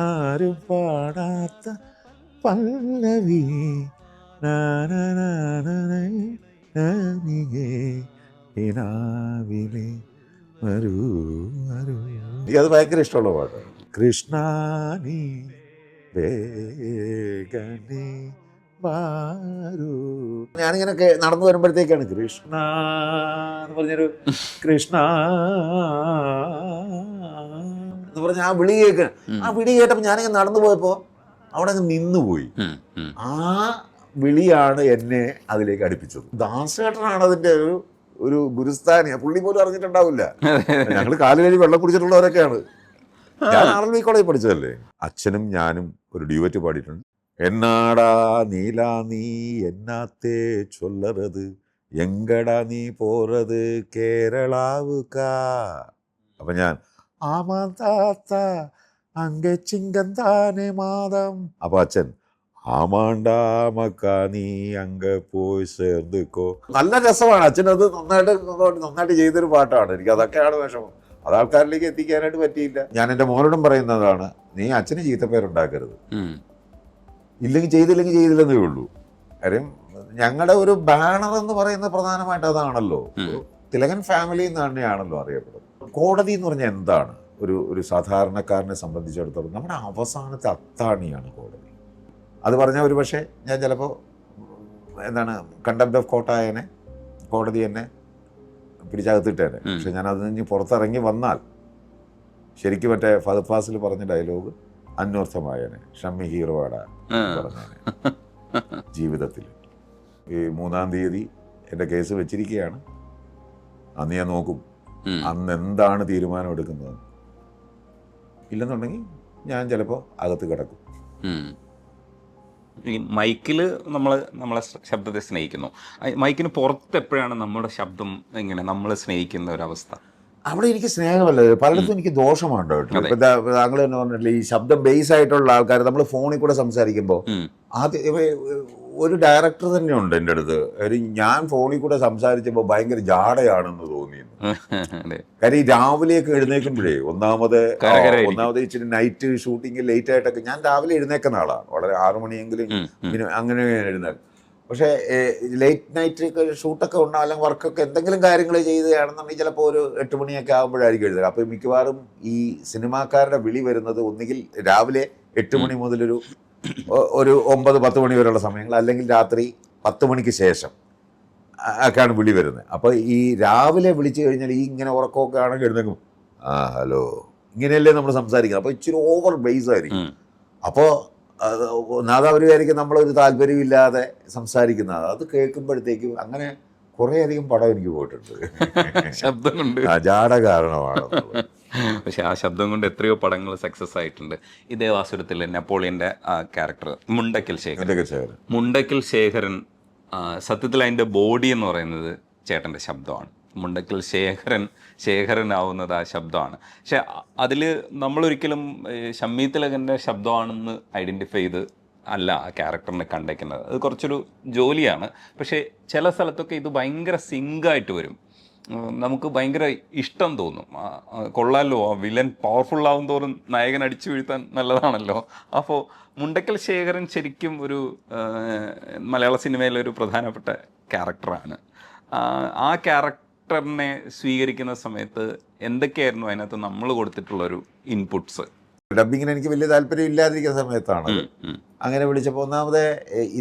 ആരും പാടാത്ത പല്ലവി നാവിലെ വരൂ വരൂ. അത് ഭയങ്കര ഇഷ്ടമുള്ള പാട്ടാണ്. കൃഷ്ണാനി വേഗനേ വാരൂ. ഞാനിങ്ങനെ നടന്നു വരുമ്പോഴത്തേക്കാണ് കൃഷ്ണ എന്ന് പറഞ്ഞൊരു കൃഷ്ണ എന്ന് പറഞ്ഞ ആ വിളി കേൾക്കുക. ആ വിളി കേട്ടപ്പോൾ ഞാനിങ്ങനെ നടന്നു പോയപ്പോൾ അവിടെ അങ്ങ് നിന്നുപോയി. ആ വിളിയാണ് എന്നെ അതിലേക്ക് അടുപ്പിച്ചത്. ദാസേട്ടനാണ് അതിൻ്റെ ഒരു ഗുരുസ്ഥാനിയ. പുള്ളി പോലും അറിഞ്ഞിട്ടുണ്ടാവില്ല. ഞങ്ങൾ കാലുകഴി വെള്ളം കുടിച്ചിട്ടുള്ളവരൊക്കെയാണ്. ഞാൻ RLV കോളേജിൽ പഠിച്ചതല്ലേ. അച്ഛനും ഞാനും ഒരു ഡ്യൂവറ്റ് പാടിയിട്ടുണ്ട്. എന്നാടാ നീലാ നീ എന്നാത്തേ ചൊല്ലറത് എങ്കടാ നീ പോറത് കേരളാവുകാ. അപ്പം ഞാൻ ആമാന്താത്ത അങ്കെ ചിങ്കന്താനെ മാതം. അപ്പം അച്ഛൻ ആമാണ്ടാ മക്കാ നീ അങ്ക പോയി ചേർന്നിക്കോ. നല്ല രസമാണ്. അച്ഛനത് നന്നായിട്ട് ചെയ്തൊരു പാട്ടാണ്. എനിക്ക് അതൊക്കെയാണ് വിഷമം. അത് ആൾക്കാരിലേക്ക് എത്തിക്കാനായിട്ട് പറ്റിയില്ല. ഞാൻ എൻ്റെ മോനോടും പറയുന്നതാണ്, നീ അച്ഛന് ചീത്തപ്പേരുണ്ടാക്കരുത്. ചെയ്തില്ലെങ്കിൽ ചെയ്തില്ലെന്നേ ഉള്ളൂ. കാര്യം ഞങ്ങളുടെ ഒരു ബാനർ എന്ന് പറയുന്നത് പ്രധാനമായിട്ട് അതാണല്ലോ. തിലകൻ ഫാമിലി എന്ന് തന്നെയാണല്ലോ അറിയപ്പെടുന്നത്. കോടതി എന്ന് പറഞ്ഞാൽ എന്താണ്? ഒരു സാധാരണക്കാരനെ സംബന്ധിച്ചിടത്തോളം നമ്മുടെ അവസാനത്തെ അത്താണിയാണ് കോടതി. അത് പറഞ്ഞാൽ ഒരു പക്ഷേ ഞാൻ ചിലപ്പോൾ കണ്ടംപ്റ്റ് ഓഫ് കോർട്ടായനെ കോടതി എന്നെ പിടിച്ചകത്തിട്ടേനെ. പക്ഷെ ഞാൻ അതിൽ നിന്ന് പുറത്തിറങ്ങി വന്നാൽ ശരിക്കും മറ്റേ ഫഹദ് ഫാസിൽ പറഞ്ഞ ഡയലോഗ് അന്വർത്ഥമായനെ, ഷമ്മി ഹീറോ ആടാ പറഞ്ഞേനെ. ജീവിതത്തിൽ ഈ 3-ാം തീയതി എൻ്റെ കേസ് വെച്ചിരിക്കുകയാണ്. അന്ന് ഞാൻ നോക്കും അന്ന് എന്താണ് തീരുമാനം എടുക്കുന്നത്. ഇല്ലെന്നുണ്ടെങ്കിൽ ഞാൻ ചിലപ്പോൾ അകത്ത് കിടക്കും. ഈ മൈക്കിൽ നമ്മളെ ശബ്ദത്തെ സ്നേഹിക്കുന്നു. മൈക്കിന് പുറത്ത് എപ്പോഴാണ് നമ്മുടെ ശബ്ദം ഇങ്ങനെ നമ്മളെ സ്നേഹിക്കുന്ന ഒരവസ്ഥ? അവിടെ എനിക്ക് സ്നേഹമല്ല, പലയിടത്തും എനിക്ക് ദോഷമാണ് കേട്ടോ. ഇപ്പം താങ്കൾ തന്നെ പറഞ്ഞിട്ടില്ല, ഈ ശബ്ദം ബേസ് ആയിട്ടുള്ള ആൾക്കാർ നമ്മൾ ഫോണിൽ കൂടെ സംസാരിക്കുമ്പോൾ ആദ്യം ഒരു ഡയറക്ടർ തന്നെ ഉണ്ട് എൻ്റെ അടുത്ത്. ഞാൻ ഫോണിൽ കൂടെ സംസാരിച്ചപ്പോൾ ഭയങ്കര ജാടയാണെന്ന് തോന്നിയിരുന്നു. കാര്യം ഈ രാവിലെയൊക്കെ എഴുന്നേൽക്കുമ്പോഴേ ഒന്നാമത് ഇച്ചിരി നൈറ്റ് ഷൂട്ടിങ് ലേറ്റ് ആയിട്ടൊക്കെ ഞാൻ രാവിലെ എഴുന്നേക്കുന്ന ആളാണ്. വളരെ 6 മണിയെങ്കിലും അങ്ങനെ എഴുന്നേൽക്കും. പക്ഷേ ലേറ്റ് നൈറ്റ് ഷൂട്ടൊക്കെ ഉണ്ടാവും, അല്ലെങ്കിൽ വർക്കൊക്കെ എന്തെങ്കിലും കാര്യങ്ങൾ ചെയ്തതാണെന്നുണ്ടെങ്കിൽ ചിലപ്പോൾ ഒരു 8 മണിയൊക്കെ ആകുമ്പോഴായിരിക്കും എഴുതുക. അപ്പോൾ മിക്കവാറും ഈ സിനിമാക്കാരുടെ വിളി വരുന്നത് ഒന്നുകിൽ രാവിലെ 8 മണി മുതലൊരു 9-10 മണി വരെയുള്ള സമയങ്ങൾ, അല്ലെങ്കിൽ രാത്രി 10 മണിക്ക് ശേഷം ഒക്കെയാണ് വിളി വരുന്നത്. അപ്പോൾ ഈ രാവിലെ വിളിച്ചു കഴിഞ്ഞാൽ ഈ ഇങ്ങനെ ഉറക്കമൊക്കെ ആണെങ്കിൽ എഴുന്നേക്കും, ഹലോ ഇങ്ങനെയല്ലേ നമ്മൾ സംസാരിക്കുന്നത്. അപ്പോൾ ഇച്ചിരി ഓവർ ബേസ് ആയിരിക്കും. അപ്പോൾ ഒന്നാമത് അവർ വിചാരിക്കും നമ്മളൊരു താല്പര്യമില്ലാതെ സംസാരിക്കുന്നത്. അത് കേൾക്കുമ്പോഴത്തേക്കും അങ്ങനെ കുറേയധികം പടം എനിക്ക് പോയിട്ടുണ്ട്. ശബ്ദം കൊണ്ട് ജാട കാരണമാണ്. പക്ഷെ ആ ശബ്ദം കൊണ്ട് എത്രയോ പടങ്ങൾ സക്സസ് ആയിട്ടുണ്ട്. ഈ ദേവാസുരത്തിലെ നെപ്പോളിയൻ്റെ ക്യാരക്ടർ മുണ്ടക്കൽ ശേഖരൻ സത്യത്തിൽ അതിൻ്റെ ബോഡി എന്ന് പറയുന്നത് ചേട്ടൻ്റെ ശബ്ദമാണ്. മുണ്ടക്കൽ ശേഖരനാവുന്നത് ആ ശബ്ദമാണ്. പക്ഷെ അതിൽ നമ്മളൊരിക്കലും ഷമ്മി തിലകൻ്റെ ശബ്ദമാണെന്ന് ഐഡൻറ്റിഫൈ ചെയ്ത് അല്ല ആ ക്യാരക്ടറിനെ കണ്ടേക്കുന്നത്. അത് കുറച്ചൊരു ജോലിയാണ്. പക്ഷേ ചില സ്ഥലത്തൊക്കെ ഇത് ഭയങ്കര സിങ്കായിട്ട് വരും. നമുക്ക് ഭയങ്കര ഇഷ്ടം തോന്നും. കൊള്ളാമല്ലോ, വില്ലൻ പവർഫുൾ ആവും തോറും നായകൻ അടിച്ചു വീഴ്ത്താൻ നല്ലതാണല്ലോ. അപ്പോൾ മുണ്ടക്കൽ ശേഖരൻ ശരിക്കും ഒരു മലയാള സിനിമയിലെ ഒരു പ്രധാനപ്പെട്ട ക്യാരക്ടറാണ്. ആ ക്യാരക്ടറിനെ സ്വീകരിക്കുന്ന സമയത്ത് എന്തൊക്കെയായിരുന്നു അതിനകത്ത് നമ്മൾ കൊടുത്തിട്ടുള്ളൊരു ഇൻപുട്സ്? ഡബിങ്ങിന് എനിക്ക് വലിയ താല്പര്യം ഇല്ലാതിരിക്കുന്ന സമയത്താണ് അങ്ങനെ വിളിച്ചപ്പോൾ. ഒന്നാമത്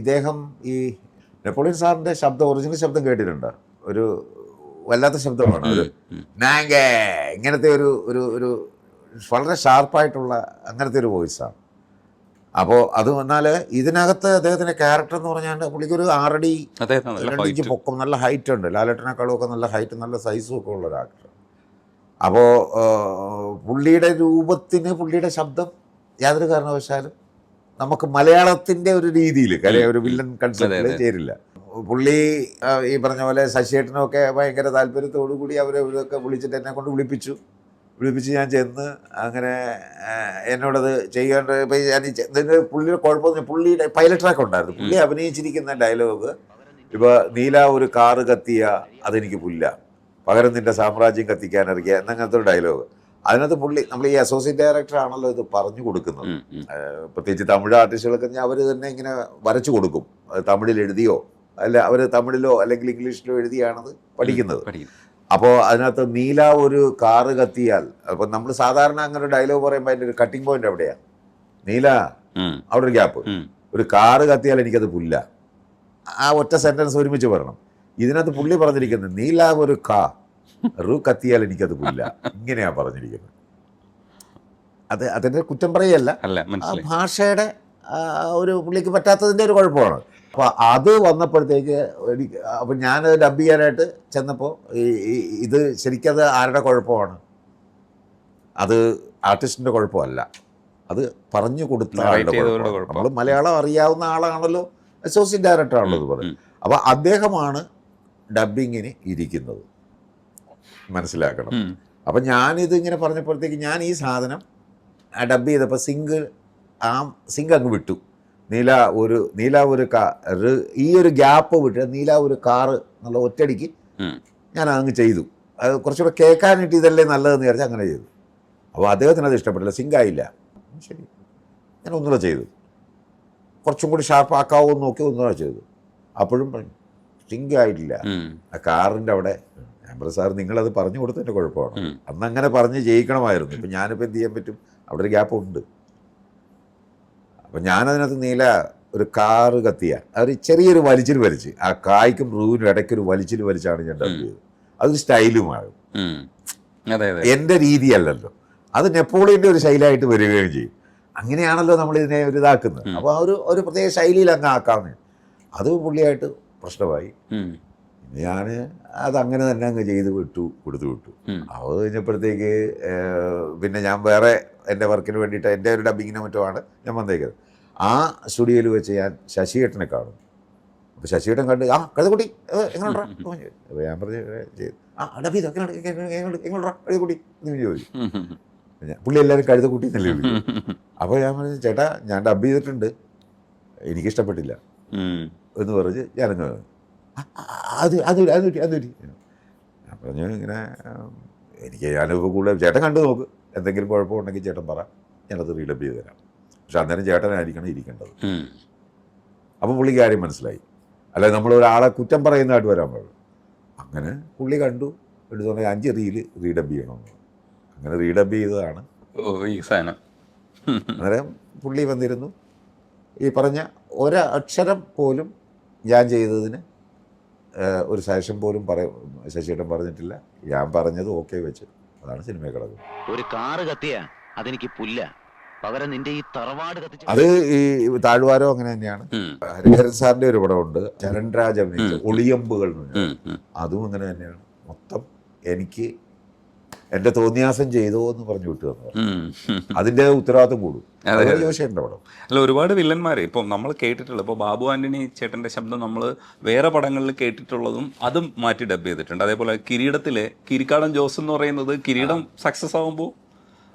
ഇദ്ദേഹം ഈ നെപ്പോളിയൻ സാറിൻ്റെ ശബ്ദം, ഒറിജിനൽ ശബ്ദം കേട്ടിട്ടുണ്ട്. ഒരു വല്ലാത്ത ശബ്ദമാണ്. ഒരു നാങ്കേ ഇങ്ങനത്തെ ഒരു വളരെ ഷാർപ്പായിട്ടുള്ള അങ്ങനത്തെ ഒരു വോയിസാണ്. അപ്പോൾ അത് വന്നാൽ ഇതിനകത്ത് അദ്ദേഹത്തിൻ്റെ ക്യാരക്ടർ എന്ന് പറഞ്ഞാൽ പുള്ളിക്കൊരു 6 അടി 2 ഇഞ്ച് പൊക്കം, നല്ല ഹൈറ്റ് ഉണ്ട്. ലാലേട്ടനേക്കാളും ഒക്കെ നല്ല ഹൈറ്റ്, നല്ല സൈസും ഒക്കെ ഉള്ള ഒരു ആക്ടർ. അപ്പോൾ പുള്ളിയുടെ രൂപത്തിന് പുള്ളിയുടെ ശബ്ദം യാതൊരു കാരണവശാലും നമുക്ക് മലയാളത്തിൻ്റെ ഒരു രീതിയിൽ ഒരു വില്ലൻ കൺസെപ്റ്റിൽ ചേരില്ല. പുള്ളി ഈ പറഞ്ഞ പോലെ ശശിയേട്ടനൊക്കെ ഭയങ്കര താല്പര്യത്തോടു കൂടി അവരൊക്കെ വിളിച്ചിട്ട് എന്നെ കൊണ്ട് വിളിപ്പിച്ച് ഞാൻ ചെന്ന് അങ്ങനെ എന്നോടത് ചെയ്യേണ്ട. ഇപ്പം ഞാൻ ഇതിൻ്റെ പുള്ളിയുടെ കുഴപ്പമൊന്നും, പുള്ളിയുടെ പൈലറ്റ് ട്രാക്ക് ഉണ്ടായിരുന്നു. പുള്ളി അഭിനയിച്ചിരിക്കുന്ന ഡയലോഗ് ഇപ്പോൾ നീല ഒരു കാറ് കത്തിയ അതെനിക്ക് പുല്ല, പകരം നിൻ്റെ സാമ്രാജ്യം കത്തിക്കാൻ ഇറക്കിയ എന്നങ്ങനത്തെ ഒരു ഡയലോഗ്. അതിനകത്ത് പുള്ളി നമ്മൾ ഈ അസോസിയേറ്റ് ഡയറക്ടർ ആണല്ലോ ഇത് പറഞ്ഞു കൊടുക്കുന്നത്. പ്രത്യേകിച്ച് തമിഴ് ആർട്ടിസ്റ്റുകളൊക്കെ അവർ തന്നെ ഇങ്ങനെ വരച്ചു കൊടുക്കും, തമിഴിൽ എഴുതിയോ അല്ല അവർ തമിഴിലോ അല്ലെങ്കിൽ ഇംഗ്ലീഷിലോ എഴുതിയാണത് പഠിക്കുന്നത്. അപ്പോൾ അതിനകത്ത് നീല ഒരു കാറ് കത്തിയാൽ, അപ്പോൾ നമ്മൾ സാധാരണ അങ്ങനെ ഒരു ഡയലോഗ് പറയുമ്പോൾ അതിൻ്റെ ഒരു കട്ടിംഗ് പോയിന്റ് എവിടെയാണ്? നീല, അവിടെ ഒരു ഗ്യാപ്പ്. ഒരു കാറ് കത്തിയാൽ എനിക്കത് പുല്ല. ആ ഒറ്റ സെന്റൻസ് ഒരുമിച്ച് പറയണം. ഇതിനകത്ത് പുള്ളി പറഞ്ഞിരിക്കുന്നത് നീല ഒരു റു കത്തിയാൽ എനിക്കത് പുല്ല, ഇങ്ങനെയാ പറഞ്ഞിരിക്കുന്നത്. അതിന്റെ കുറ്റം പറയല്ല, ആ ഭാഷയുടെ ഒരു പുള്ളിക്ക് പറ്റാത്തതിന്റെ ഒരു കുഴപ്പമാണ്. അപ്പോൾ അത് വന്നപ്പോഴത്തേക്ക് അപ്പം ഞാൻ ഡബ് ചെയ്യാനായിട്ട് ചെന്നപ്പോൾ ഇത് ശരിക്കത് ആരുടെ കുഴപ്പമാണ്? അത് ആർട്ടിസ്റ്റിന്റെ കുഴപ്പമല്ല, അത് പറഞ്ഞു കൊടുത്ത ആളുടെ കുഴപ്പമാണ്. നമ്മൾ മലയാളം അറിയാവുന്ന ആളാണല്ലോ, അസോസിയേറ്റ് ഡയറക്ടർ ആണല്ലോ ഇത് പറയും. അപ്പോൾ അദ്ദേഹമാണ് ഡബിങ്ങിന് ഇരിക്കുന്നത്, മനസ്സിലാക്കണം. അപ്പം ഞാനിത് ഇങ്ങനെ പറഞ്ഞപ്പോഴത്തേക്ക് ഞാൻ ഈ സാധനം ഡബ് ചെയ്തപ്പോൾ സിങ്ക് അങ്ങ് വിട്ടു. നീല ഒരു ഈ ഒരു ഗ്യാപ്പ് വിട്ട് നീല ഒരു കാറ് എന്നുള്ള ഒറ്റയടിക്ക് ഞാൻ അങ്ങ് ചെയ്തു. അത് കുറച്ചുകൂടെ കേൾക്കാനായിട്ട് ഇതല്ലേ നല്ലതെന്ന് വിചാരിച്ചാൽ അങ്ങനെ ചെയ്തു. അപ്പോൾ അദ്ദേഹത്തിന് അത് ഇഷ്ടപ്പെട്ടില്ല, സിങ്കായില്ല. ശരി, ഞാൻ ഒന്നുകൂടെ ചെയ്തു, കുറച്ചും കൂടി ഷാർപ്പ് ആക്കാവോന്ന് നോക്കി ഒന്നുകൂടെ ചെയ്തു. അപ്പോഴും സിങ്ക് ആയിട്ടില്ല. ആ കാറിൻ്റെ അവിടെ ഞാൻ പറഞ്ഞു, സാർ നിങ്ങളത് പറഞ്ഞു കൊടുത്തതിൻ്റെ കുഴപ്പമാണ്, അന്ന് അങ്ങനെ പറഞ്ഞ് ജയിക്കണമായിരുന്നു. ഇപ്പം ഞാനിപ്പോൾ എന്ത് ചെയ്യാൻ പറ്റും? അവിടെ ഒരു ഗ്യാപ്പ് ഉണ്ട്. അപ്പം ഞാനതിനകത്ത് നീല ഒരു കാറ് കത്തിയ ഒരു ചെറിയൊരു വലിച്ച് ആ കായ്ക്കും റൂവിനും ഇടയ്ക്കൊരു വലിച്ചാണ് ഞാൻ ഡബ് ചെയ്തത്. അതൊരു സ്റ്റൈലുമാകും, എൻ്റെ രീതിയല്ലല്ലോ, അത് നെപ്പോളിയൻ്റെ ഒരു ശൈലിയായിട്ട് വരികയും ചെയ്യും. അങ്ങനെയാണല്ലോ നമ്മളിതിനെ ഒരു ഇതാക്കുന്നത്. അപ്പോൾ ഒരു പ്രത്യേക ശൈലിയിൽ അങ്ങ് ആക്കാമെന്ന്, അത് പുള്ളിയായിട്ട് പ്രശ്നമായി. ഞാൻ അതങ്ങനെ തന്നെ അങ്ങ് കൊടുത്തു വിട്ടു. അത് കഴിഞ്ഞപ്പോഴത്തേക്ക് പിന്നെ ഞാൻ വേറെ എൻ്റെ വർക്കിന് വേണ്ടിയിട്ട് എൻ്റെ ഒരു ഡബിങ്ങിനോ മറ്റോ ആണ് ഞാൻ വന്നേക്കുന്നത്. ആ സ്റ്റുഡിയോയിൽ വെച്ച് ഞാൻ ശശിയേട്ടനെ കാണും. അപ്പോൾ ശശിയേട്ടൻ കണ്ട് കഴുതക്കുട്ടി എങ്ങനെയുണ്ടാ? അപ്പോൾ ഞാൻ പറഞ്ഞു ചെയ്തു. ഡബ് ചെയ്തോ, എങ്ങനെയുണ്ടാ കഴുതക്കുട്ടി എന്ന് ചോദിച്ചു. പുള്ളി എല്ലാവരും കഴുതക്കുട്ടി എന്നല്ലേ വിളിക്കും. അപ്പോൾ ഞാൻ പറഞ്ഞു, ചേട്ടാ ഞാൻ ഡബ് ചെയ്തിട്ടുണ്ട്, എനിക്കിഷ്ടപ്പെട്ടില്ല എന്ന് പറഞ്ഞ് ഞാനങ്ങ് അത് ഞാൻ പറഞ്ഞു ഇങ്ങനെ ഞാനിപ്പോൾ കൂടുതൽ ചേട്ടൻ കണ്ടു നോക്ക്, എന്തെങ്കിലും കുഴപ്പമുണ്ടെങ്കിൽ ചേട്ടൻ പറ, ഞാനത് റീഡബ് ചെയ്ത് തരാം. പക്ഷെ അന്നേരം ചേട്ടനായിരിക്കണം ഇരിക്കേണ്ടത്. അപ്പോൾ പുള്ളിക്ക് കാര്യം മനസ്സിലായി. അല്ലാതെ നമ്മളൊരാളെ കുറ്റം പറയുന്നതായിട്ട് വരാൻ പാടില്ല. അങ്ങനെ പുള്ളി കണ്ടു, എടുത്തോണ്ട് 5 റീല് റീഡബ് ചെയ്യണമെന്ന്. അങ്ങനെ റീഡബ് ചെയ്തതാണ് ഈ സാധനം. അന്നേരം പുള്ളി വന്നിരുന്നു. ഈ പറഞ്ഞ ഒരക്ഷരം പോലും ഞാൻ ചെയ്തതിന് ഒരു സജഷൻ പോലും ശശിയേട്ടൻ പറഞ്ഞിട്ടില്ല. ഞാൻ പറഞ്ഞത് ഓക്കെ വെച്ച് അതാണ് സിനിമയിൽ കിടക്കുന്നത്. ഒരു കാറ് കത്തിയ അതെനിക്ക് പുല്ല, പകരം നിന്റെ ഈ തറവാട് കത്തിച്ച അത് ഈ താഴ്വാരം അങ്ങനെ തന്നെയാണ്. ഹരിഹരൻ സാറിന്റെ ഒരു പടമുണ്ട്, ചരൺരാജ് അഭിനയിച്ച ഒളിയമ്പുകൾ എന്ന് പറഞ്ഞാൽ, അതും അങ്ങനെ തന്നെയാണ്. മൊത്തം എനിക്ക് എന്റെ തോന്നിയാസം ചെയ്തോ എന്ന് പറഞ്ഞു വിട്ടു തന്നു. അതിന്റെ ഉത്തരവാദിത്വം കൂടും. ജോഷിയുടെ പടം അല്ല, ഒരുപാട് വില്ലന്മാരെ ഇപ്പം നമ്മൾ കേട്ടിട്ടുള്ളത്. ഇപ്പോൾ ബാബു ആന്റണി ചേട്ടന്റെ ശബ്ദം നമ്മൾ വേറെ പടങ്ങളിൽ കേട്ടിട്ടുള്ളതും അതും മാറ്റി ഡബ് ചെയ്തിട്ടുണ്ട്. അതേപോലെ കിരീടത്തിലെ കിരിക്കാടൻ ജോസ് എന്ന് പറയുന്നത് കിരീടം സക്സസ് ആകുമ്പോൾ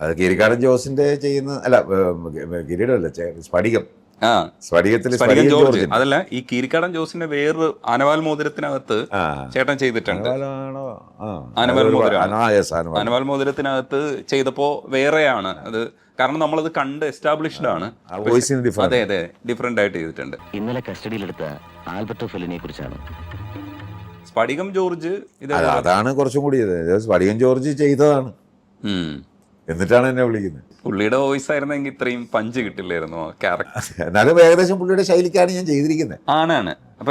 അത് കിരിക്കാടൻ ജോസിന്റെ ചെയ്യുന്ന അല്ല, കിരീടമല്ല, സ്ഫടികത്തിൽ ജോർജ്. അതല്ല, ഈ കീരിക്കാടൻ ജോസിന്റെ വേറൊരു അനവാൽ മോതിരത്തിനകത്ത് ചേട്ടൻ ചെയ്തിട്ടുണ്ട്. അനവാൽ മോതിരത്തിനകത്ത് ചെയ്തപ്പോ വേറെയാണ് അത്, കാരണം നമ്മളത് കണ്ട് എസ്റ്റാബ്ലിഷ്ഡ് ആണ്. അതെ അതെ, ഡിഫറെന്റ് ആയിട്ട് ചെയ്തിട്ടുണ്ട്. ഇന്നലെ കസ്റ്റഡിയിലെടുത്ത ആൽബർട്ടോ ഫെല്ലിനെ കുറിച്ചാണ്. സ്ഫടികം ജോർജ് അതാണ് കുറച്ചും കൂടി സ്ഫടികം ജോർജ് ചെയ്തതാണ്, എന്നിട്ടാണ് എന്നെ വിളിക്കുന്നത്. പുള്ളിയുടെ വോയിസ് ആയിരുന്നെങ്കിൽ ഇത്രയും പഞ്ച് കിട്ടില്ലായിരുന്നു ക്യാരക്ടർ. എന്നാലും ഏകദേശം പുള്ളിയുടെ ശൈലിക്കാണ് ഞാൻ ചെയ്തിരിക്കുന്നത്. ആണ്. അപ്പൊ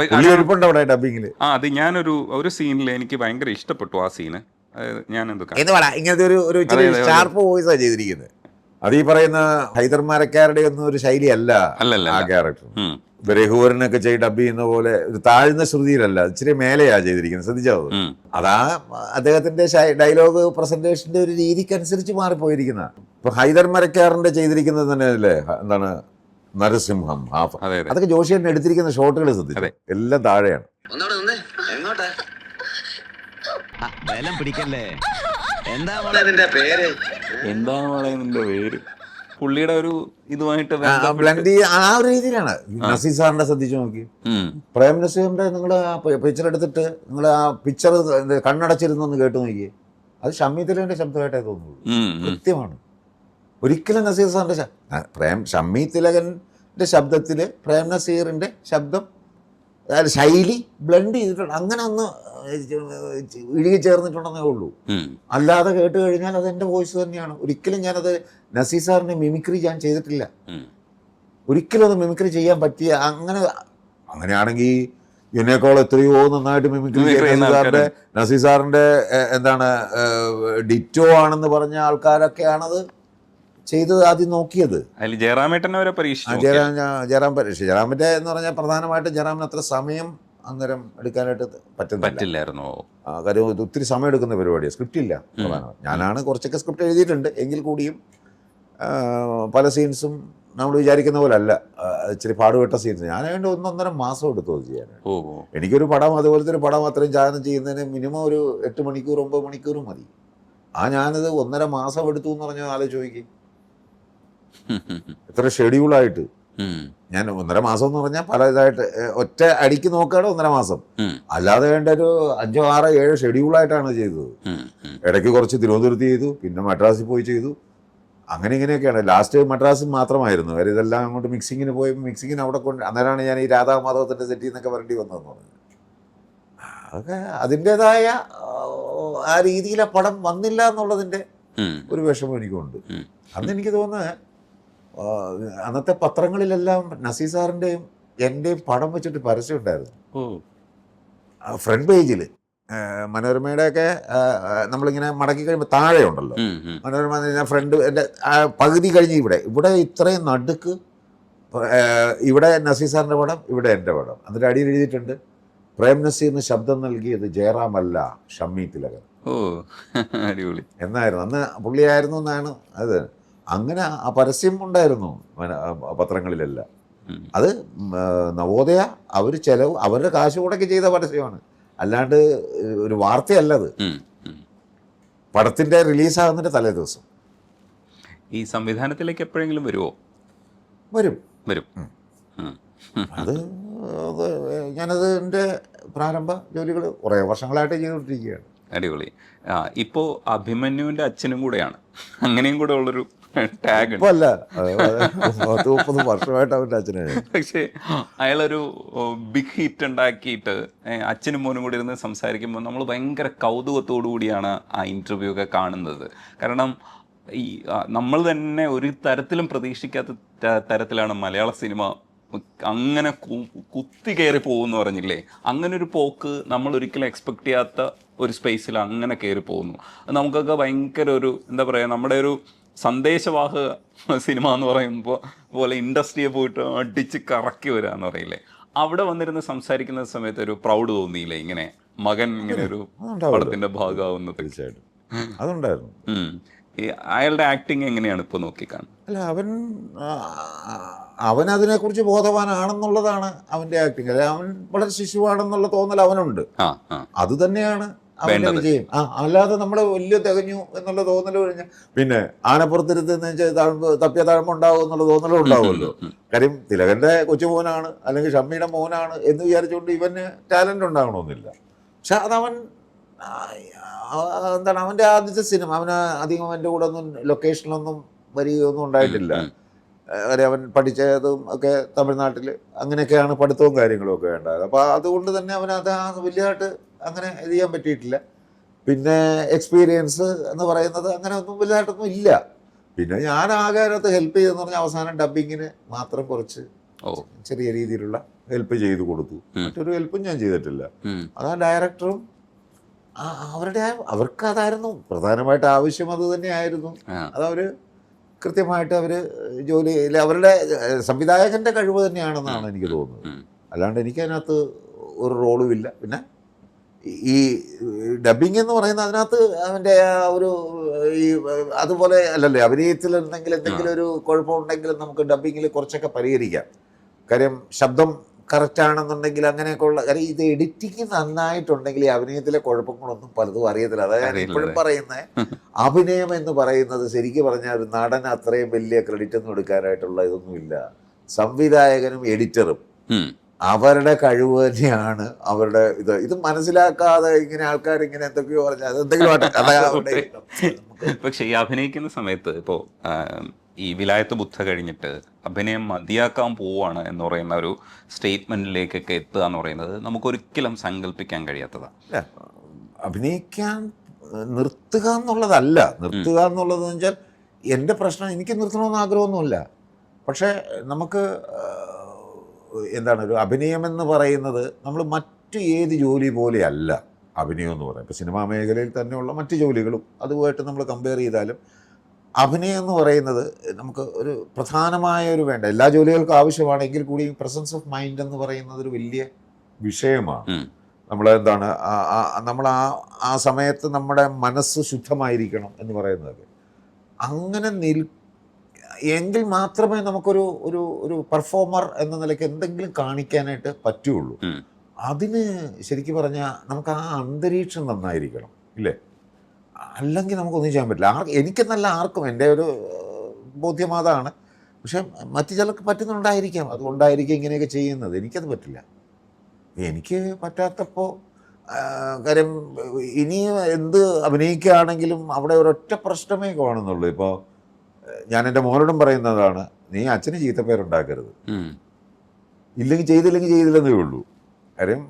അവിടെ ഡബിങ്ങില് അത് ഞാനൊരു സീനിൽ എനിക്ക് ഭയങ്കര ഇഷ്ടപ്പെട്ടു ആ സീന്. ഞാൻ ഇങ്ങനത്തെ ഒരു ഷാർപ്പ് വോയിസാണ് ചെയ്തിരിക്കുന്നത്. അത് ഈ പറയുന്ന ഹൈദർമാരക്കാരുടെ ഒന്നും ഒരു ശൈലി അല്ല ആ ക്യാരക്ടർ. രഘുവരനൊക്കെ ഡബ് ചെയ്യുന്ന പോലെ ഒരു താഴ്ന്ന ശ്രുതിയിലല്ല, ഇച്ചിരി മേലെയാ ചെയ്തിരിക്കുന്നത്. ശ്രദ്ധിച്ചോ? അതാ അദ്ദേഹത്തിന്റെ ഡയലോഗ് പ്രസന്റേഷന്റെ ഒരു രീതിക്കനുസരിച്ച് മാറിപ്പോയിരിക്കുന്ന. ഇപ്പൊ ഹൈദർമരക്കാരന്റെ ചെയ്തിരിക്കുന്നത് തന്നെ അല്ലേ, എന്താണ് നരസിംഹം, അതൊക്കെ ജോഷിയേട്ടൻ എടുത്തിരിക്കുന്ന ഷോട്ടുകൾ ശ്രദ്ധിച്ചു, എല്ലാം താഴെയാണ്. എന്താണ് പേര്? പുള്ളിയുടെ ഒരു ഇതുമായിട്ട് ബ്ലെൻഡ് ആ ഒരു രീതിയിലാണ്. നസീർ സാറിന്റെ ശ്രദ്ധിച്ചു നോക്കി, പ്രേം നസീറിന്റെ നിങ്ങൾ ആ പിക്ചർ എടുത്തിട്ട് നിങ്ങൾ ആ പിക്ചർ കണ്ണടച്ചിരുന്നൊന്ന് കേട്ടു നോക്കിയേ, അത് ഷമ്മി തിലകൻ്റെ ശബ്ദമായിട്ടേ തോന്നുള്ളൂ. കൃത്യമാണ്. ഒരിക്കലും നസീർ സാറിൻ്റെ ഷമ്മി തിലകൻ്റെ ശബ്ദത്തിൽ പ്രേം നസീറിൻ്റെ ശബ്ദം ശൈലി ബ്ലെൻഡ് ചെയ്തിട്ടുണ്ട്. അങ്ങനെ ഒന്ന് ഇഴുകി ചേർന്നിട്ടുണ്ടെന്നേ ഉള്ളൂ. അല്ലാതെ കേട്ട് കഴിഞ്ഞാൽ അത് എൻ്റെ വോയിസ് തന്നെയാണ്. ഒരിക്കലും ഞാനത് നസീർ സാറിൻ്റെ മിമിക്രി ഞാൻ ചെയ്തിട്ടില്ല. ഒരിക്കലും അത് മിമിക്രി ചെയ്യാൻ പറ്റിയ അങ്ങനെയാണെങ്കിൽ ഇതിനേക്കാൾ എത്രയോ നന്നായിട്ട് മിമിക്രി സാറിൻ്റെ നസീർ സാറിൻ്റെ എന്താണ് ഡിറ്റോ ആണെന്ന് പറഞ്ഞ ആൾക്കാരൊക്കെയാണത് ചെയ്തത് ആദ്യം നോക്കിയത്. ജയറാമിൻ്റെ എന്ന് പറഞ്ഞാൽ പ്രധാനമായിട്ടും ജയറാമിന് അത്ര സമയം അന്നേരം എടുക്കാനായിട്ട് പറ്റില്ലായിരുന്നോ? കാര്യം ഒത്തിരി സമയം എടുക്കുന്ന പരിപാടിയാണ്. സ്ക്രിപ്റ്റ് ഇല്ല പ്രധാനമായിട്ട്. ഞാനാണ് കുറച്ചൊക്കെ സ്ക്രിപ്റ്റ് എഴുതിയിട്ടുണ്ട്. എങ്കിൽ കൂടിയും പല സീൻസും നമ്മൾ വിചാരിക്കുന്ന പോലെ അല്ല. ഇച്ചിരി പാടുപെട്ട സീൻസ് ഞാൻ അതിൻ്റെ 1.5 മാസം എടുത്തു അത് ചെയ്യാനായിട്ട്. എനിക്കൊരു പടം അതുപോലത്തെ ഒരു പടം അത്രയും ചാനം ചെയ്യുന്നതിന് മിനിമം ഒരു 8 മണിക്കൂർ 9 മണിക്കൂർ മതി. ഞാനത് 1.5 മാസം എടുത്തു എന്ന് പറഞ്ഞാൽ ആലോചിക്കും. എത്ര ഷെഡ്യൂളായിട്ട് ഞാൻ 1.5 മാസം എന്ന് പറഞ്ഞാൽ പല ഇതായിട്ട് ഒറ്റ അടിക്ക് നോക്കുകയാണ് 1.5 മാസം. അല്ലാതെ വേണ്ട ഒരു 5, 6, 7 ഷെഡ്യൂളായിട്ടാണ് ചെയ്തത്. ഇടയ്ക്ക് കുറച്ച് തിരുവനന്തപുരത്ത് ചെയ്തു, പിന്നെ മദ്രാസിൽ പോയി ചെയ്തു. അങ്ങനെ ഇങ്ങനെയൊക്കെയാണ്. ലാസ്റ്റ് മദ്രാസിൽ മാത്രമായിരുന്നു. കാര്യം ഇതെല്ലാം അങ്ങോട്ട് മിക്സിങ്ങിന് പോയി മിക്സിങ്ങിന് അവിടെ കൊണ്ട് അന്നേരമാണ് ഞാൻ ഈ രാധാമാധവത്തിൻ്റെ സെറ്റിൽ നിന്നൊക്കെ വരേണ്ടി വന്നതെന്ന് പറഞ്ഞു. അതൊക്കെ അതിൻ്റെതായ ആ രീതിയിൽ ആ പടം വന്നില്ല എന്നുള്ളതിൻ്റെ ഒരു വിഷമം എനിക്കുണ്ട്. അന്ന് എനിക്ക് തോന്നുന്നത് അന്നത്തെ പത്രങ്ങളിലെല്ലാം നസീർ സാറിൻ്റെയും എൻ്റെയും പടം വെച്ചിട്ട് പരസ്യം ഉണ്ടായിരുന്നു. ഫ്രണ്ട് പേജിൽ മനോരമയുടെയൊക്കെ നമ്മളിങ്ങനെ മടക്കി കഴിയുമ്പോൾ താഴെ ഉണ്ടല്ലോ മനോരമ ഫ്രണ്ട് എൻ്റെ പകുതി കഴിഞ്ഞ് ഇവിടെ ഇത്രയും നടുക്ക് ഇവിടെ നസീർ സാറിൻ്റെ പടം, ഇവിടെ എൻ്റെ പടം. എന്നിട്ട് അടിയിൽ എഴുതിയിട്ടുണ്ട് പ്രേം നസീറിന് ശബ്ദം നൽകിയത് ജയറാമല്ല ഷമ്മി തിലകൻ എന്നായിരുന്നു. അന്ന് പുള്ളിയായിരുന്നു എന്നാണ് അത്. അങ്ങനെ ആ പരസ്യം ഉണ്ടായിരുന്നു പത്രങ്ങളിലെല്ലാം. അത് നവോദയ അവർ അവരുടെ കാശ് മുടക്കി ചെയ്ത പരസ്യമാണ്, അല്ലാണ്ട് ഒരു വാർത്തയല്ലത്. പടത്തിൻ്റെ റിലീസാകുന്നതിൻ്റെ തലേ ദിവസം. ഈ സംവിധാനത്തിലേക്ക് എപ്പോഴെങ്കിലും വരുമോ? വരും. അത് ഞാനത് എൻ്റെ പ്രാരംഭ ജോലികൾ കുറേ വർഷങ്ങളായിട്ട് ചെയ്തുകൊണ്ടിരിക്കുകയാണ്. അടിപൊളി. ഇപ്പോൾ അഭിമന്യുവിൻ്റെ അച്ഛനും കൂടെയാണ്, അങ്ങനെയും കൂടെ ഉള്ളൊരു ടാഗ് ഇപ്പം അല്ല 30 വർഷമായിട്ട് അവൻ്റെ അച്ഛനാണ്. പക്ഷേ അയാളൊരു ബിഗ് ഹിറ്റ് ഉണ്ടാക്കിയിട്ട് അച്ഛനും മോനും കൂടി ഇരുന്ന് സംസാരിക്കുമ്പോൾ നമ്മൾ ഭയങ്കര കൗതുകത്തോടു കൂടിയാണ് ആ ഇൻ്റർവ്യൂ ഒക്കെ കാണുന്നത്. കാരണം ഈ നമ്മൾ തന്നെ ഒരു തരത്തിലും പ്രതീക്ഷിക്കാത്ത തരത്തിലാണ് മലയാള സിനിമ അങ്ങനെ കുത്തി കയറി പോകുമെന്ന് പറഞ്ഞില്ലേ, അങ്ങനെ ഒരു പോക്ക് നമ്മൾ ഒരിക്കലും എക്സ്പെക്ട് ചെയ്യാത്ത ഒരു സ്പേസിൽ അങ്ങനെ കയറി പോകുന്നു. നമുക്കൊക്കെ ഭയങ്കര ഒരു എന്താ പറയുക, നമ്മുടെ ഒരു സന്ദേശവാഹക സിനിമ എന്ന് പറയുമ്പോൾ പോലെ ഇൻഡസ്ട്രിയെ പോയിട്ട് അടിച്ച് കറക്കി വരിക എന്ന് പറയില്ലേ, അവിടെ വന്നിരുന്ന് സംസാരിക്കുന്ന സമയത്ത് ഒരു പ്രൗഡ് തോന്നിയില്ലേ, ഇങ്ങനെ മകൻ ഇങ്ങനെ ഒരു പടത്തിന്റെ ഭാഗമാവുന്നത്? തീർച്ചയായിട്ടും അതുണ്ടായിരുന്നു. ഈ അയാളുടെ ആക്ടിങ് എങ്ങനെയാണ് ഇപ്പോൾ നോക്കിക്കാണുന്നത്? അല്ല, അവൻ അതിനെക്കുറിച്ച് ബോധവാനാണെന്നുള്ളതാണ് അവൻ്റെ ആക്ടിങ്. അല്ലെ, അവൻ വളരെ ശിശുവാണെന്നുള്ള തോന്നൽ അവനുണ്ട്. അത് തന്നെയാണ് അവൻ്റെ വിജയം. അല്ലാതെ നമ്മൾ വലിയ തികഞ്ഞു എന്നുള്ള തോന്നൽ കഴിഞ്ഞാൽ പിന്നെ ആനപ്പുറത്തിരുത്തെന്ന് വെച്ചാൽ തപ്പിയ താഴ്മുണ്ടാവും എന്നുള്ള തോന്നലും ഉണ്ടാവുമല്ലോ. കാര്യം തിലകൻ്റെ കൊച്ചുമോനാണ് അല്ലെങ്കിൽ ഷമ്മിയുടെ മോനാണ് എന്ന് വിചാരിച്ചുകൊണ്ട് ഇവന് ടാലൻ്റ് ഉണ്ടാകണമെന്നില്ല. പക്ഷെ അതവൻ എന്താണ് അവൻ്റെ ആദ്യത്തെ സിനിമ, അവന് അധികം എൻ്റെ കൂടെ ഒന്നും ലൊക്കേഷനിലൊന്നും വരികയൊന്നും ഉണ്ടായിട്ടില്ല. കാര്യം അവൻ പഠിച്ചതും ഒക്കെ തമിഴ്നാട്ടിൽ അങ്ങനെയൊക്കെയാണ് പഠിത്തവും കാര്യങ്ങളും ഒക്കെ ഉണ്ടായത്. അപ്പോൾ അതുകൊണ്ട് തന്നെ അവനത് വലിയതായിട്ട് അങ്ങനെ ഇത് ചെയ്യാൻ പറ്റിയിട്ടില്ല. പിന്നെ എക്സ്പീരിയൻസ് എന്ന് പറയുന്നത് അങ്ങനെ ഒന്നും വലുതായിട്ടൊന്നും ഇല്ല. പിന്നെ ഞാൻ ആകെ അതിനകത്ത് ഹെൽപ്പ് ചെയ്തെന്ന് പറഞ്ഞാൽ അവസാനം ഡബ്ബിങ്ങിന് മാത്രം കുറച്ച് ചെറിയ രീതിയിലുള്ള ഹെൽപ്പ് ചെയ്തു കൊടുത്തു. മറ്റൊരു ഹെൽപ്പും ഞാൻ ചെയ്തിട്ടില്ല. അതാ ഡയറക്ടറും അവർക്ക് അതായിരുന്നു പ്രധാനമായിട്ട് ആവശ്യം, അത് തന്നെയായിരുന്നു. അതവർ കൃത്യമായിട്ട് അവർ ജോലിയിൽ അവരുടെ സംവിധായകൻ്റെ കഴിവ് തന്നെയാണെന്നാണ് എനിക്ക് തോന്നുന്നത്. അല്ലാണ്ട് എനിക്കതിനകത്ത് ഒരു റോളും ഇല്ല. പിന്നെ ഈ ഡബ്ബിങ് എന്ന് പറയുന്നത് അതിനകത്ത് അവൻ്റെ ഒരു ഈ അതുപോലെ അല്ലല്ലേ, അഭിനയത്തിൽ എന്തെങ്കിലും ഒരു കുഴപ്പമുണ്ടെങ്കിലും നമുക്ക് ഡബ്ബിങ്ങിൽ കുറച്ചൊക്കെ പരിഹരിക്കാം. കാര്യം ശബ്ദം കറക്റ്റാണെന്നുണ്ടെങ്കിൽ അങ്ങനെയൊക്കെ ഉള്ള കാര്യം ഇത് എഡിറ്റിങ് നന്നായിട്ടുണ്ടെങ്കിൽ ഈ അഭിനയത്തിലെ കുഴപ്പങ്ങളൊന്നും പലതും അറിയത്തില്ല. അതായത് ഇപ്പോഴും പറയുന്നത് അഭിനയം എന്ന് പറയുന്നത് ശരിക്കും പറഞ്ഞാൽ ഒരു നടൻ അത്രയും വലിയ ക്രെഡിറ്റ് ഒന്നും എടുക്കാനായിട്ടുള്ള ഇതൊന്നുമില്ല. സംവിധായകനും എഡിറ്ററും അവരുടെ കഴിവ് തന്നെയാണ് അവരുടെ ഇത് മനസ്സിലാക്കാതെ ഇങ്ങനെ ആൾക്കാർ ഇങ്ങനെ എന്തൊക്കെയോ പറഞ്ഞാൽ അത് എന്തെങ്കിലും ആട്ടെ, അതാ അവരുടെ ഇഷ്ടം. പക്ഷെ ഈ അഭിനയിക്കുന്ന സമയത്ത് ഇപ്പോൾ ഈ വിലായത്ത് ബുദ്ധ കഴിഞ്ഞിട്ട് അഭിനയം മതിയാക്കാൻ പോവാണ് എന്ന് പറയുന്ന ഒരു സ്റ്റേറ്റ്മെന്റിലേക്കൊക്കെ എത്തുക എന്ന് പറയുന്നത് നമുക്കൊരിക്കലും സങ്കല്പിക്കാൻ കഴിയാത്തതാണ്. അല്ല, അഭിനയിക്കാൻ നിർത്തുക എന്നുള്ളതല്ല. നിർത്തുക എന്നുള്ളതെന്ന് വെച്ചാൽ എൻ്റെ പ്രശ്നം, എനിക്ക് നിർത്തണമെന്ന് ആഗ്രഹമൊന്നുമില്ല. പക്ഷേ നമുക്ക് എന്താണ് ഒരു അഭിനയമെന്ന് പറയുന്നത് നമ്മൾ മറ്റ് ഏത് ജോലി പോലെയല്ല അഭിനയം എന്ന് പറയുന്നത്. ഇപ്പോൾ സിനിമാ മേഖലയിൽ തന്നെയുള്ള മറ്റ് ജോലികളും അതുമായിട്ട് നമ്മൾ കമ്പയർ ചെയ്താലും അഭിനയം എന്ന് പറയുന്നത് നമുക്ക് ഒരു പ്രധാനമായ ഒരു വേണ്ട എല്ലാ ജോലികൾക്കും ആവശ്യമാണെങ്കിൽ കൂടി പ്രസൻസ് ഓഫ് മൈൻഡ് എന്ന് പറയുന്നത് ഒരു വലിയ വിഷയമാണ്. നമ്മൾ എന്താണ് നമ്മൾ ആ സമയത്ത് നമ്മുടെ മനസ്സ് ശുദ്ധമായിരിക്കണം എന്ന് പറയുന്നതൊക്കെ അങ്ങനെ എങ്കിൽ മാത്രമേ നമുക്കൊരു ഒരു ഒരു പെർഫോമർ എന്ന നിലയ്ക്ക് എന്തെങ്കിലും കാണിക്കാനായിട്ട് പറ്റുള്ളൂ. അതിന് ശരിക്കും പറഞ്ഞാൽ നമുക്ക് ആ അന്തരീക്ഷം നന്നായിരിക്കണം, ഇല്ലേ? അല്ലെങ്കിൽ നമുക്കൊന്നും ചെയ്യാൻ പറ്റില്ല. എനിക്കെന്നല്ല ആർക്കും, എൻ്റെ ഒരു ബോധ്യം അതാണ്. പക്ഷെ മറ്റു ചിലർക്ക് പറ്റുന്നുണ്ടായിരിക്കാം, അതുകൊണ്ടായിരിക്കും ഇങ്ങനെയൊക്കെ ചെയ്യുന്നത്. എനിക്കത് പറ്റില്ല. എനിക്ക് പറ്റാത്തപ്പോൾ കാര്യം ഇനി എന്ത് അഭിനയിക്കുകയാണെങ്കിലും അവിടെ ഒരൊറ്റ പ്രശ്നമേ കാണുന്നുള്ളൂ. ഇപ്പോൾ ഞാൻ എൻ്റെ മോനോടും പറയുന്നതാണ്, നീ അച്ഛന് ചീത്തപ്പേരുണ്ടാക്കരുത്, ഇല്ലെങ്കിൽ ചെയ്തില്ലെന്നേ ഉള്ളൂ. കാര്യം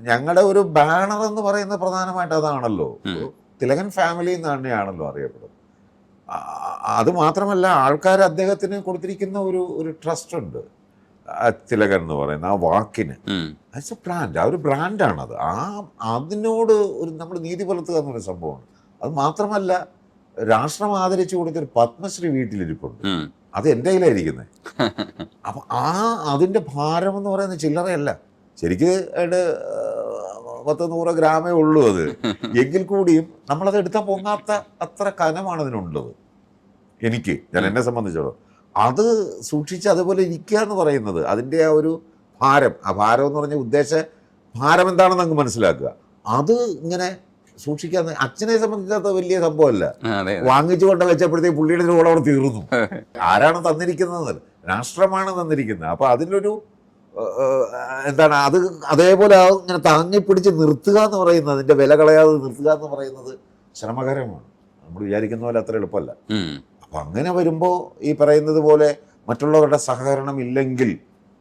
ഞങ്ങളുടെ ഒരു ബാനർ എന്ന് പറയുന്നത് പ്രധാനമായിട്ട് അതാണല്ലോ. തിലകൻ ഫാമിലി എന്ന് തന്നെയാണല്ലോ അറിയപ്പെടുന്നത്. അത് മാത്രമല്ല, ആൾക്കാർ അദ്ദേഹത്തിന് കൊടുത്തിരിക്കുന്ന ഒരു ട്രസ്റ്റ് ഉണ്ട്. തിലകൻ എന്ന് പറയുന്ന ആ വാക്കിന് ആസ് എ ബ്രാൻഡ്, ആ ഒരു ബ്രാൻഡാണത്. അതിനോട് ഒരു നമ്മൾ നീതി പുലർത്തുക എന്നൊരു സംഭവമാണ്. അത് മാത്രമല്ല, രാഷ്ട്രം ആദരിച്ചു കൊടുത്തൊരു പത്മശ്രീ വീട്ടിലിരിപ്പുണ്ട്. അത് എൻ്റെ കയ്യിലായിരിക്കുന്നത്. അപ്പം അതിൻ്റെ ഭാരം എന്ന് പറയുന്നത് ചില്ലറയല്ല. ശരിക്ക് 100 ഗ്രാമേ ഉള്ളൂ അത്. എങ്കിൽ കൂടിയും നമ്മളത് എടുത്താൽ പൊങ്ങാത്ത അത്ര കനമാണ് അതിനുള്ളത്. ഞാൻ എന്നെ സംബന്ധിച്ചോളം അത് സൂക്ഷിച്ച് അതുപോലെ ഇരിക്കുക എന്ന് പറയുന്നത് അതിൻ്റെ ആ ഒരു ഭാരം, ആ ഭാരം എന്ന് പറഞ്ഞ ഉദ്ദേശ ഭാരം എന്താണെന്ന് അങ്ങ് മനസ്സിലാക്കുക. അത് ഇങ്ങനെ സൂക്ഷിക്കാൻ അച്ഛനെ സംബന്ധിച്ചത് വലിയ സംഭവമല്ല. വാങ്ങിച്ചു കൊണ്ട് വെച്ചപ്പോഴത്തേക്ക് പുള്ളിയുടെ കൂടെ അവിടെ തീർന്നു. ആരാണ് തന്നിരിക്കുന്നത്? രാഷ്ട്രമാണ് തന്നിരിക്കുന്നത്. അപ്പോൾ അതിലൊരു എന്താണ് അത് അതേപോലെ ഇങ്ങനെ താങ്ങിപ്പിടിച്ച് നിർത്തുക എന്ന് പറയുന്നത്, അതിൻ്റെ വില കളയാതെ നിർത്തുക എന്ന് പറയുന്നത് ശ്രമകരമാണ്. നമ്മൾ വിചാരിക്കുന്ന പോലെ അത്ര എളുപ്പമല്ല. അപ്പം അങ്ങനെ വരുമ്പോൾ ഈ പറയുന്നത് പോലെ മറ്റുള്ളവരുടെ സഹകരണം ഇല്ലെങ്കിൽ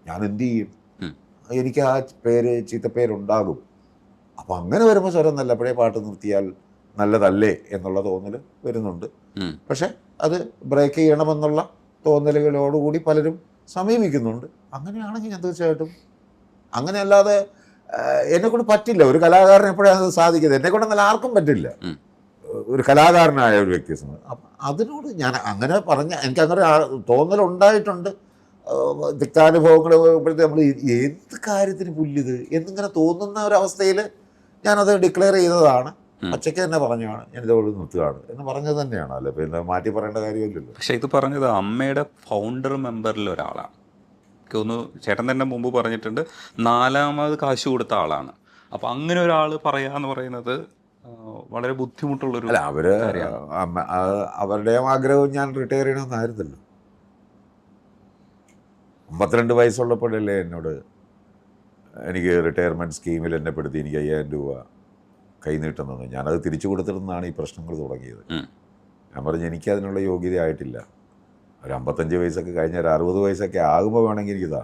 ഞാൻ എന്ത് ചെയ്യും? എനിക്ക് ആ ചീത്തപ്പേരുണ്ടാകും. അപ്പം അങ്ങനെ വരുമ്പോൾ സ്വരം നല്ലപ്പോഴേ പാട്ട് നിർത്തിയാൽ നല്ലതല്ലേ എന്നുള്ള തോന്നൽ വരുന്നുണ്ട്. പക്ഷെ അത് ബ്രേക്ക് ചെയ്യണമെന്നുള്ള തോന്നലുകളോടുകൂടി പലരും സമീപിക്കുന്നുണ്ട്. അങ്ങനെയാണെങ്കിൽ ഞാൻ തീർച്ചയായിട്ടും, അങ്ങനെയല്ലാതെ എന്നെക്കൊണ്ട് പറ്റില്ല. ഒരു കലാകാരൻ എപ്പോഴാണ് അത് സാധിക്കുന്നത്? എന്നെക്കൊണ്ടല്ല ആർക്കും പറ്റില്ല, ഒരു കലാകാരനായ ഒരു വ്യക്തി. അപ്പം അതിനോട് ഞാൻ അങ്ങനെ എനിക്കങ്ങനെ തോന്നലുണ്ടായിട്ടുണ്ട്. തിക്താനുഭവങ്ങൾ ഇപ്പോഴത്തെ നമ്മൾ എന്ത് കാര്യത്തിന് പുല്ലിത് എന്നിങ്ങനെ തോന്നുന്ന ഒരവസ്ഥയിൽ ഞാനത് ഡിക്ലെയർ ചെയ്തതാണ്. പച്ചയ്ക്ക് തന്നെ പറഞ്ഞാണ് ഞാനിതോട് നിർത്തുകയാണ് എന്ന് പറഞ്ഞത് തന്നെയാണ്. അല്ല പിന്നെ മാറ്റി പറയേണ്ട കാര്യമില്ലല്ലോ. പക്ഷെ ഇത് പറഞ്ഞത് അമ്മയുടെ ഫൗണ്ടർ മെമ്പറിൽ ഒരാളാണ്. എനിക്കൊന്ന് ചേട്ടൻ തന്നെ മുമ്പ് പറഞ്ഞിട്ടുണ്ട്, 4ാമത് കാശ് കൊടുത്ത ആളാണ്. അപ്പം അങ്ങനെ ഒരാൾ പറയാന്ന് പറയുന്നത് വളരെ ബുദ്ധിമുട്ടുള്ളൊരു അല്ല. അവരുടെയും ആഗ്രഹവും ഞാൻ റിട്ടയർ ചെയ്യണമെന്നായിരുന്നല്ലോ. 52 വയസ്സുള്ളപ്പോഴല്ലേ എന്നോട് എനിക്ക് റിട്ടയർമെൻറ്റ് സ്കീമിൽ എന്നെ പെടുത്തി എനിക്ക് 5000 രൂപ കൈനീട്ടം തന്നു. ഞാനത് തിരിച്ചു കൊടുത്തിരുന്നാണ് ഈ പ്രശ്നങ്ങൾ തുടങ്ങിയത്. ഞാൻ പറഞ്ഞു എനിക്കതിനുള്ള യോഗ്യത ആയിട്ടില്ല. ഒരു 55 വയസ്സൊക്കെ കഴിഞ്ഞ ഒരു 60 വയസ്സൊക്കെ ആകുമ്പോൾ വേണമെങ്കിൽ എനിക്കിതാ.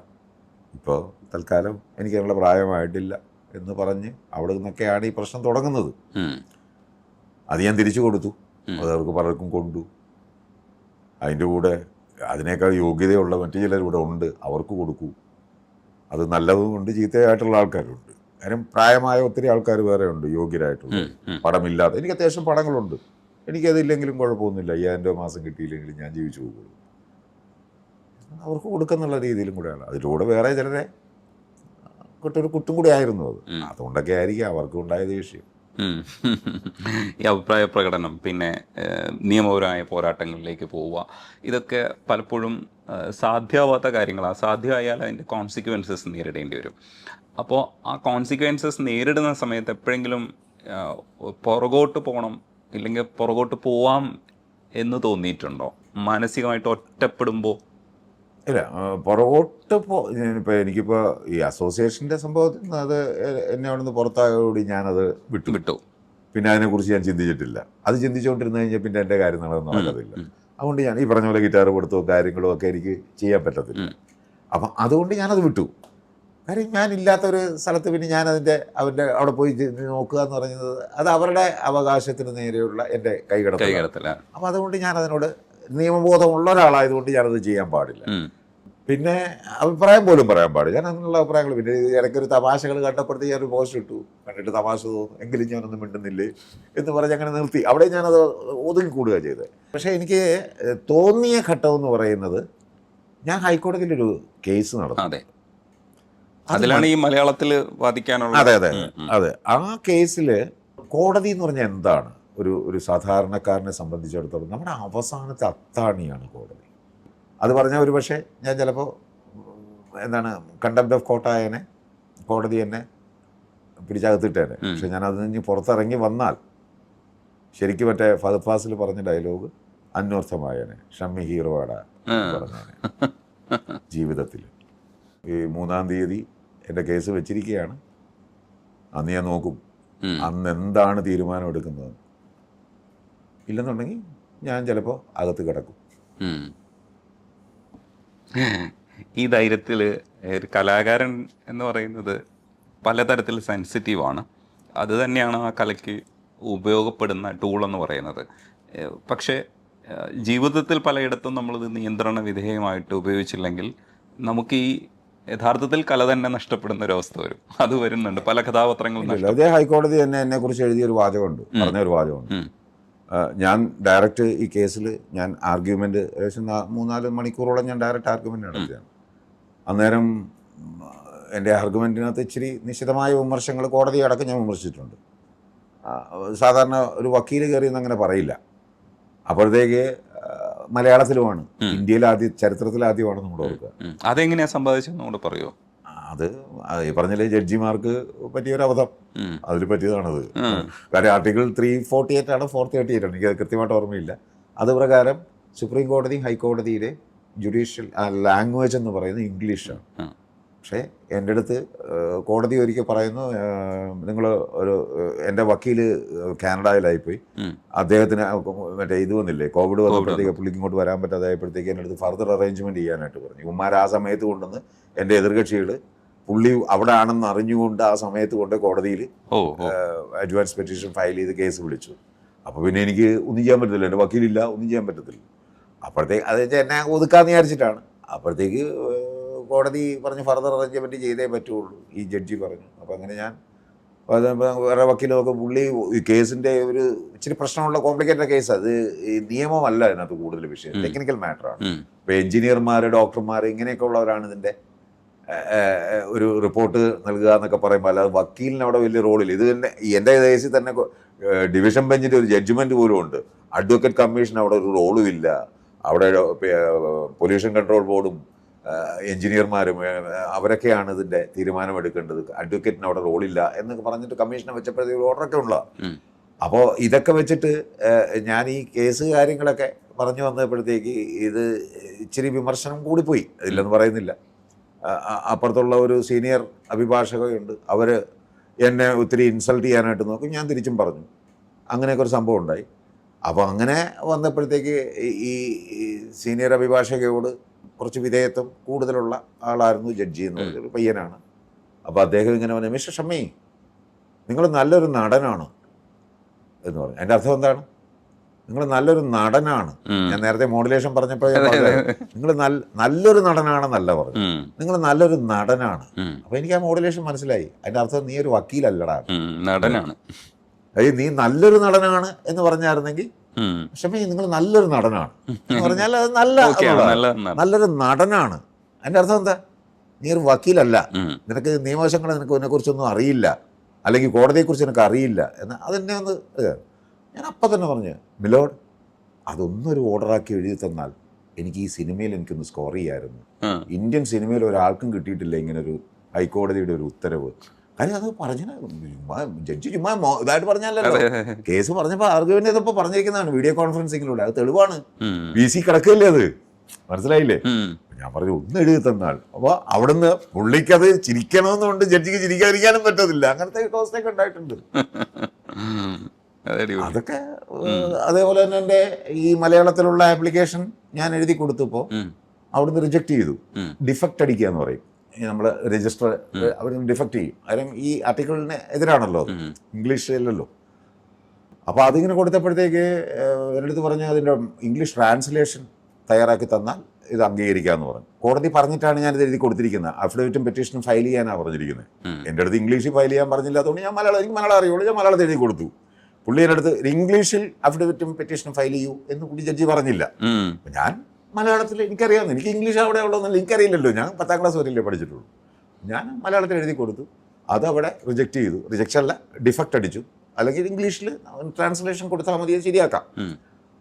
ഇപ്പോൾ തൽക്കാലം എനിക്കതിനുള്ള പ്രായമായിട്ടില്ല എന്ന് പറഞ്ഞ് അവിടെ നിന്നൊക്കെയാണ് ഈ പ്രശ്നം തുടങ്ങുന്നത്. അത് ഞാൻ തിരിച്ചു കൊടുത്തു. അത് അവർക്ക് പലർക്കും കൊണ്ടു. അതിൻ്റെ കൂടെ അതിനേക്കാൾ യോഗ്യതയുള്ള മറ്റു ചിലരിവിടെ ഉണ്ട്, അവർക്ക് കൊടുക്കൂ. അത് നല്ലതുമുണ്ട്, ചീത്തയായിട്ടുള്ള ആൾക്കാരുണ്ട്. കാര്യം പ്രായമായ ഒത്തിരി ആൾക്കാർ വേറെ ഉണ്ട്, യോഗ്യരായിട്ടുള്ള, പടമില്ലാതെ. എനിക്ക് അത്യാവശ്യം പടങ്ങളുണ്ട്, എനിക്കതില്ലെങ്കിലും കുഴപ്പമൊന്നുമില്ല. 5000 രൂപ മാസം കിട്ടിയില്ലെങ്കിലും ഞാൻ ജീവിച്ചു പോകുള്ളൂ. അവർക്ക് കൊടുക്കുന്നുള്ള രീതിയിലും കൂടെയാണ്. അതിലൂടെ വേറെ ചിലരെ ഒരു കുത്തും കൂടി ആയിരുന്നു അത്. അതുകൊണ്ടൊക്കെ ആയിരിക്കും അവർക്കും ഉണ്ടായ ദേഷ്യം. ഈ അഭിപ്രായ പ്രകടനം, പിന്നെ നിയമപരമായ പോരാട്ടങ്ങളിലേക്ക് പോവുക, ഇതൊക്കെ പലപ്പോഴും സാധ്യമാവാത്ത കാര്യങ്ങളാണ്. സാധ്യമായാൽ അതിൻ്റെ കോൺസിക്വൻസസ് നേരിടേണ്ടി വരും. അപ്പോൾ ആ കോൺസിക്വൻസസ് നേരിടുന്ന സമയത്ത് എപ്പോഴെങ്കിലും പുറകോട്ട് പോകണം, ഇല്ലെങ്കിൽ പുറകോട്ട് പോവാം എന്ന് തോന്നിയിട്ടുണ്ടോ? മാനസികമായിട്ട് ഒറ്റപ്പെടുമ്പോൾ ഇല്ല, പുറകോട്ട് ഇപ്പോൾ എനിക്കിപ്പോൾ ഈ അസോസിയേഷൻ്റെ സംഭവത്തിൽ നിന്ന് അത് എന്നെ അവിടെ നിന്ന് പുറത്തായോടി ഞാനത് വിട്ടു. പിന്നെ അതിനെക്കുറിച്ച് ഞാൻ ചിന്തിച്ചിട്ടില്ല. അത് ചിന്തിച്ചുകൊണ്ടിരുന്ന് കഴിഞ്ഞാൽ പിന്നെ എൻ്റെ കാര്യങ്ങളൊന്നും നടക്കത്തില്ല. അതുകൊണ്ട് ഞാൻ ഈ പറഞ്ഞ പോലെ ഗിറ്റാർ കൊടുത്തോ കാര്യങ്ങളോ ഒക്കെ എനിക്ക് ചെയ്യാൻ പറ്റത്തില്ല. അപ്പം അതുകൊണ്ട് ഞാനത് വിട്ടു. കാര്യം ഞാനില്ലാത്തൊരു സ്ഥലത്ത് പിന്നെ അവൻ്റെ അവിടെ പോയി നോക്കുക എന്ന് പറയുന്നത് അത് അവരുടെ അവകാശത്തിന് നേരെയുള്ള എൻ്റെ കൈകടത്തല. അപ്പം അതുകൊണ്ട് ഞാനതിനോട് നിയമബോധമുള്ള ഒരാളായതുകൊണ്ട് ഞാനത് ചെയ്യാൻ പാടില്ല. പിന്നെ അഭിപ്രായം പോലും പറയാൻ പാടില്ല. ഞാൻ അങ്ങനെയുള്ള അഭിപ്രായങ്ങൾ പിന്നെ ഇടയ്ക്കൊരു തമാശകൾ കണ്ടപ്പോഴത്തേക്ക് ഞാനൊരു പോസ്റ്റ് ഇട്ടു, കണ്ടിട്ട് തമാശ തോന്നും, എങ്കിലും ഞാനൊന്നും മിണ്ടുന്നില്ലേ എന്ന് പറഞ്ഞ് അങ്ങനെ നിർത്തി. അവിടെ ഞാനത് ഒതുങ്ങിക്കൂടുക ചെയ്തത്. പക്ഷേ എനിക്ക് തോന്നിയ ഘട്ടം എന്ന് പറയുന്നത് ഞാൻ ഹൈക്കോടതിയിലൊരു കേസ് നടന്നു. അതിലാണ് ഈ മലയാളത്തിൽ വാദിക്കാനുള്ള. അതെ. ആ കേസിൽ കോടതി എന്ന് പറഞ്ഞാൽ എന്താണ്? ഒരു സാധാരണക്കാരനെ സംബന്ധിച്ചിടത്തോളം നമ്മുടെ അവസാനത്തെ അത്താണിയാണ് കോടതി. അത് പറഞ്ഞാൽ ഒരു പക്ഷേ ഞാൻ ചിലപ്പോൾ കണ്ടംപ്റ്റ് ഓഫ് കോർട്ടായനെ കോടതി എന്നെ പിടിച്ചകത്തിട്ടേനെ. പക്ഷെ ഞാൻ അതിൽ നിന്ന് പുറത്തിറങ്ങി വന്നാൽ ശരിക്കും മറ്റേ ഫഹദ് ഫാസിൽ പറഞ്ഞ ഡയലോഗ് അന്വർത്ഥമായനെ, ഷമ്മി ഹീറോവാടാ പറഞ്ഞേനെ. ജീവിതത്തിൽ ഈ 3-ാം തീയതി എൻ്റെ കേസ് വെച്ചിരിക്കുകയാണ്. അന്ന് ഞാൻ നോക്കും അന്ന് എന്താണ് തീരുമാനം എടുക്കുന്നത്. ഇല്ലെന്നുണ്ടെങ്കിൽ ഞാൻ ചിലപ്പോൾ അകത്ത് കിടക്കും. ഈ ധൈര്യത്തിൽ ഒരു കലാകാരൻ എന്ന് പറയുന്നത് പലതരത്തിൽ സെൻസിറ്റീവാണ്. അത് തന്നെയാണ് ആ കലയ്ക്ക് ഉപയോഗപ്പെടുന്ന ടൂളെന്ന് പറയുന്നത്. പക്ഷേ ജീവിതത്തിൽ പലയിടത്തും നമ്മളിത് നിയന്ത്രണ വിധേയമായിട്ട് ഉപയോഗിച്ചില്ലെങ്കിൽ നമുക്ക് ഈ യഥാർത്ഥത്തിൽ കല തന്നെ നഷ്ടപ്പെടുന്ന ഒരവസ്ഥ വരും. അത് വരുന്നുണ്ട് പല കഥാപാത്രങ്ങളും. അതേ ഹൈക്കോടതി തന്നെ എന്നെക്കുറിച്ച് എഴുതിയൊരു വാചകമുണ്ട്, പറഞ്ഞൊരു വാചകമുണ്ട്. ഞാൻ ഡയറക്റ്റ് ഈ കേസിൽ ഞാൻ ആർഗ്യുമെൻ്റ് ഏകദേശം 3-4 മണിക്കൂറോളം ഞാൻ ഡയറക്റ്റ് ആർഗ്യുമെൻ്റ് നടത്തിയാണ്. അന്നേരം എൻ്റെ ആർഗ്യുമെൻറ്റിനകത്ത് ഇച്ചിരി നിശ്ചിതമായ വിമർശങ്ങൾ കോടതി അടക്കം ഞാൻ വിമർശിച്ചിട്ടുണ്ട്. സാധാരണ ഒരു വക്കീൽ കയറിയെന്ന് അങ്ങനെ പറയില്ല. അപ്പോഴത്തേക്ക് മലയാളത്തിലുമാണ്, ഇന്ത്യയിൽ ചരിത്രത്തിലാദ്യമാണ് നമ്മൾ ഓർക്കുക. അതെങ്ങനെയാണ് സംഭവിച്ചത് നമ്മൾ പറയുമോ? അത് ഈ പറഞ്ഞില്ലേ ജഡ്ജിമാർക്ക് പറ്റിയൊരു അബദ്ധം, അതിൽ പറ്റിയതാണത്. കാര്യം ആർട്ടിക്കിൾ 348 ആണ് 438 ആണ്, എനിക്കത് കൃത്യമായിട്ട് ഓർമ്മയില്ല. അത് പ്രകാരം സുപ്രീം കോടതി ഹൈക്കോടതിയിലെ ജുഡീഷ്യൽ ലാംഗ്വേജ് എന്ന് പറയുന്നത് ഇംഗ്ലീഷാണ്. പക്ഷേ എൻ്റെ അടുത്ത് കോടതി ഒരിക്കൽ പറയുന്നു, നിങ്ങൾ എൻ്റെ വക്കീൽ കാനഡയിലായിപ്പോയി, അദ്ദേഹത്തിന് മറ്റേ ഇത് വന്നില്ലേ കോവിഡ് വന്നപ്പോഴത്തേക്ക് പുള്ളിക്ക് ഇങ്ങോട്ട് വരാൻ പറ്റാതായപ്പോഴത്തേക്ക് എൻ്റെ അടുത്ത് ഫർദർ അറേഞ്ച്മെൻറ്റ് ചെയ്യാനായിട്ട് പറഞ്ഞു. ഉമ്മാർ ആ സമയത്ത് കൊണ്ടുവന്ന് എൻ്റെ എതിർകക്ഷികൾ പുള്ളി അവിടെ ആണെന്ന് അറിഞ്ഞുകൊണ്ട് ആ സമയത്ത് കൊണ്ട് കോടതിയിൽ അഡ്വാൻസ് പെറ്റീഷൻ ഫയൽ ചെയ്ത് കേസ് വിളിച്ചു. അപ്പോൾ പിന്നെ എനിക്ക് ഒന്നും ചെയ്യാൻ പറ്റത്തില്ല, എൻ്റെ വക്കീലില്ല, ഒന്നും ചെയ്യാൻ പറ്റത്തില്ല. അപ്പോഴത്തേക്ക് അത് എന്നെ ഒതുക്കാന്ന് വിചാരിച്ചിട്ടാണ്. അപ്പോഴത്തേക്ക് കോടതി പറഞ്ഞ് ഫർദർ അറേഞ്ച്മെൻറ്റ് ചെയ്തേ പറ്റുള്ളൂ, ഈ ജഡ്ജി പറഞ്ഞു. അപ്പോൾ അങ്ങനെ ഞാൻ വേറെ വക്കീലൊക്കെ പുള്ളി ഈ കേസിൻ്റെ ഒരു ഇച്ചിരി പ്രശ്നമുള്ള കോംപ്ലിക്കേറ്റഡ് കേസ്, അത് ഈ നിയമമല്ല അതിനകത്ത് കൂടുതൽ വിഷയം, ടെക്നിക്കൽ മാറ്ററാണ്. ഇപ്പോൾ എഞ്ചിനീയർമാർ, ഡോക്ടർമാർ ഇങ്ങനെയൊക്കെ ഉള്ളവരാണ് ഇതിൻ്റെ ഒരു റിപ്പോർട്ട് നൽകുക എന്നൊക്കെ പറയുമ്പോൾ, അല്ലാതെ വക്കീലിന് അവിടെ വലിയ റോളില്ല. ഇത് തന്നെ എൻ്റെ കേസിൽ തന്നെ ഡിവിഷൻ ബെഞ്ചിൻ്റെ ഒരു ജഡ്ജ്മെൻറ്റ് പോലും ഉണ്ട്. അഡ്വക്കേറ്റ് കമ്മീഷൻ അവിടെ ഒരു റോളും ഇല്ല. അവിടെ പൊല്യൂഷൻ കൺട്രോൾ ബോർഡും എഞ്ചിനീയർമാരും അവരൊക്കെയാണ് ഇതിൻ്റെ തീരുമാനമെടുക്കേണ്ടത്. അഡ്വക്കേറ്റിന് അവിടെ റോളില്ല എന്നൊക്കെ പറഞ്ഞിട്ട് കമ്മീഷനെ വെച്ചപ്പോഴത്തേക്ക് ഒരു ഓർഡറൊക്കെ ഉള്ളതാണ്. അപ്പോൾ ഇതൊക്കെ വെച്ചിട്ട് ഞാൻ ഈ കേസ് കാര്യങ്ങളൊക്കെ പറഞ്ഞു വന്നപ്പോഴത്തേക്ക് ഇത് ഇച്ചിരി വിമർശനം കൂടിപ്പോയി, ഇല്ലെന്ന് പറയുന്നില്ല. അപ്പുറത്തുള്ള ഒരു സീനിയർ അഭിഭാഷകയുണ്ട്, അവർ എന്നെ ഒത്തിരി ഇൻസൾട്ട് ചെയ്യാനായിട്ട് നോക്കും. ഞാൻ തിരിച്ചും പറഞ്ഞു. അങ്ങനെയൊക്കെ ഒരു സംഭവം ഉണ്ടായി. അപ്പോൾ അങ്ങനെ വന്നപ്പോഴത്തേക്ക് ഈ സീനിയർ അഭിഭാഷകയോട് കുറച്ച് വിധേയത്വം കൂടുതലുള്ള ആളായിരുന്നു ജഡ്ജി എന്ന് പറഞ്ഞൊരു പയ്യനാണ്. അപ്പോൾ അദ്ദേഹം ഇങ്ങനെ പറഞ്ഞു, മിസ്റ്റർ ഷമ്മി, നിങ്ങൾ നല്ലൊരു നടനാണ് എന്ന് പറഞ്ഞു. അതിൻ്റെ അർത്ഥം എന്താണ്? നിങ്ങൾ നല്ലൊരു നടനാണ്. ഞാൻ നേരത്തെ മോഡുലേഷൻ പറഞ്ഞപ്പോൾ നിങ്ങൾ നല്ലൊരു നടനാണെന്നല്ല പറഞ്ഞു, നിങ്ങൾ നല്ലൊരു നടനാണ്. അപ്പോൾ എനിക്ക് ആ മോഡുലേഷൻ മനസ്സിലായി. അതിൻ്റെ അർത്ഥം നീ ഒരു വക്കീലല്ലടാ, നടനാണ്. അതായത് നീ നല്ലൊരു നടനാണ് എന്ന് പറഞ്ഞായിരുന്നെങ്കിൽ ഷമ്മി നിങ്ങൾ നല്ലൊരു നടനാണ് എന്ന് പറഞ്ഞാൽ അത് നല്ലൊരു നടനാണ്. അതിൻ്റെ അർത്ഥം എന്താ? നീ ഒരു വക്കീലല്ല, നിനക്ക് നിയമവശങ്ങൾ നിനക്ക് ഇതിനെക്കുറിച്ചൊന്നും അറിയില്ല, അല്ലെങ്കിൽ കോടതിയെക്കുറിച്ച് നിനക്ക് അറിയില്ല എന്ന് അതെന്നെ ഒന്ന്. ഞാൻ അപ്പം തന്നെ പറഞ്ഞു, മിലോഡ്, അതൊന്നൊരു ഓർഡറാക്കി എഴുതി തന്നാൽ എനിക്ക് ഈ സിനിമയിൽ എനിക്കൊന്ന് സ്കോർ ചെയ്യാമായിരുന്നു. ഇന്ത്യൻ സിനിമയിൽ ഒരാൾക്കും കിട്ടിയിട്ടില്ല ഇങ്ങനൊരു ഹൈക്കോടതിയുടെ ഒരു ഉത്തരവ്. കാര്യം അത് പറഞ്ഞ ജഡ്ജി ചുമ്മാ ഇതായിട്ട് പറഞ്ഞല്ലോ, കേസ് പറഞ്ഞപ്പോൾ ആർഗ്യുമെന്റ് ചെയ്തപ്പോൾ പറഞ്ഞിരിക്കുന്നതാണ് വീഡിയോ കോൺഫറൻസിങ്ങിലൂടെ. അത് തെളിവാണ്, VC കിടക്കില്ലേ, അത് മനസ്സിലായില്ലേ? ഞാൻ പറഞ്ഞു ഒന്ന് എഴുതി തന്നാൽ. അപ്പോൾ അവിടുന്ന് പുള്ളിക്കത് ചിരിക്കണമെന്നുണ്ട്, ജഡ്ജിക്ക് ചിരിക്കാതിരിക്കാനും പറ്റത്തില്ല. അങ്ങനത്തെ ടോസ്റ്റൊക്കെ ഉണ്ടായിട്ടുണ്ട്. അതൊക്കെ അതേപോലെ തന്നെ എൻ്റെ ഈ മലയാളത്തിലുള്ള ആപ്ലിക്കേഷൻ ഞാൻ എഴുതി കൊടുത്തപ്പോൾ അവിടുന്ന് റിജക്റ്റ് ചെയ്തു. ഡിഫക്റ്റ് അടിക്കുക എന്ന് പറയും. നമ്മൾ രജിസ്റ്റർ അവർ ഡിഫക്റ്റ് ചെയ്യും. കാര്യം ഈ ആർട്ടിക്കിളിന് എതിരാണല്ലോ, അത് ഇംഗ്ലീഷിലല്ലോ. അപ്പോൾ അതിങ്ങനെ കൊടുത്തപ്പോഴത്തേക്ക് എൻ്റെ അടുത്ത് പറഞ്ഞാൽ അതിൻ്റെ ഇംഗ്ലീഷ് ട്രാൻസ്ലേഷൻ തയ്യാറാക്കി തന്നാൽ ഇത് അംഗീകരിക്കാമെന്ന് പറഞ്ഞു. കോടതി പറഞ്ഞിട്ടാണ് ഞാനിത് എഴുതി കൊടുത്തിരിക്കുന്നത്. അഫിഡവിറ്റും പെറ്റീഷനും ഫയൽ ചെയ്യാനാണ് പറഞ്ഞിരിക്കുന്നത്. എൻ്റെ അടുത്ത് ഇംഗ്ലീഷിൽ ഫയൽ ചെയ്യാൻ പറഞ്ഞില്ലാത്തതുകൊണ്ട് ഞാൻ എനിക്ക് മലയാളം അറിയുള്ളൂ, ഞാൻ മലയാളത്തിൽ എഴുതി കൊടുത്തു. പുള്ളി എൻ്റെ അടുത്ത് ഇംഗ്ലീഷിൽ അഫിഡവിറ്റും പെറ്റീഷനും ഫയൽ ചെയ്യൂ എന്ന് പുള്ളി ജഡ്ജി പറഞ്ഞില്ല. ഞാൻ മലയാളത്തിൽ എനിക്കറിയാമെന്ന്, എനിക്ക് ഇംഗ്ലീഷ് അവിടെ ഉള്ളതെന്നല്ല എനിക്കറിയില്ലല്ലോ, ഞാൻ 10ാം ക്ലാസ് വരെയല്ലേ പഠിച്ചിട്ടുള്ളൂ. ഞാൻ മലയാളത്തിൽ എഴുതി കൊടുത്തു, അതവിടെ റിജക്റ്റ് ചെയ്തു. റിജക്ഷൻ അല്ല, ഡിഫക്റ്റ് അടിച്ചു. അല്ലെങ്കിൽ ഇംഗ്ലീഷിൽ ട്രാൻസ്ലേഷൻ കൊടുത്താൽ മതി, അത് ശരിയാക്കാം.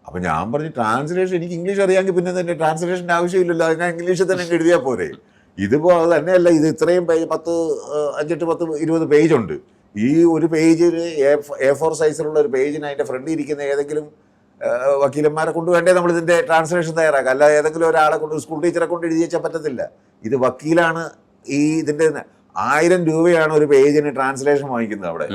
അപ്പം ഞാൻ പറഞ്ഞു ട്രാൻസ്ലേഷൻ എനിക്ക് ഇംഗ്ലീഷ് അറിയാമെങ്കിൽ പിന്നെ തന്നെ ട്രാൻസ്ലേഷൻ്റെ ആവശ്യമില്ലല്ലോ, ഞാൻ ഇംഗ്ലീഷിൽ തന്നെ എഴുതിയാൽ പോരെ. ഇതിപ്പോൾ അത് തന്നെയല്ല, ഇത് ഇത്രയും പേജ് 5-20 പേജുണ്ട്. ഈ ഒരു പേജിൽ A4 സൈസിലുള്ള ഒരു പേജിന് അതിൻ്റെ ഫ്രണ്ടിൽ ഇരിക്കുന്ന ഏതെങ്കിലും വക്കീലന്മാരെ കൊണ്ട് വേണ്ടേ നമ്മൾ ഇതിൻ്റെ ട്രാൻസ്ലേഷൻ തയ്യാറാക്കുക. അല്ല ഏതെങ്കിലും ഒരാളെ കൊണ്ട്, സ്കൂൾ ടീച്ചറെ കൊണ്ട് എഴുതി വെച്ചാൽ പറ്റത്തില്ല. ഇത് വക്കീലാണ് ഈ ഇതിൻ്റെ 1000 രൂപയാണ് ഒരു പേജിന് ട്രാൻസ്ലേഷൻ വാങ്ങിക്കുന്നത് അവിടെ,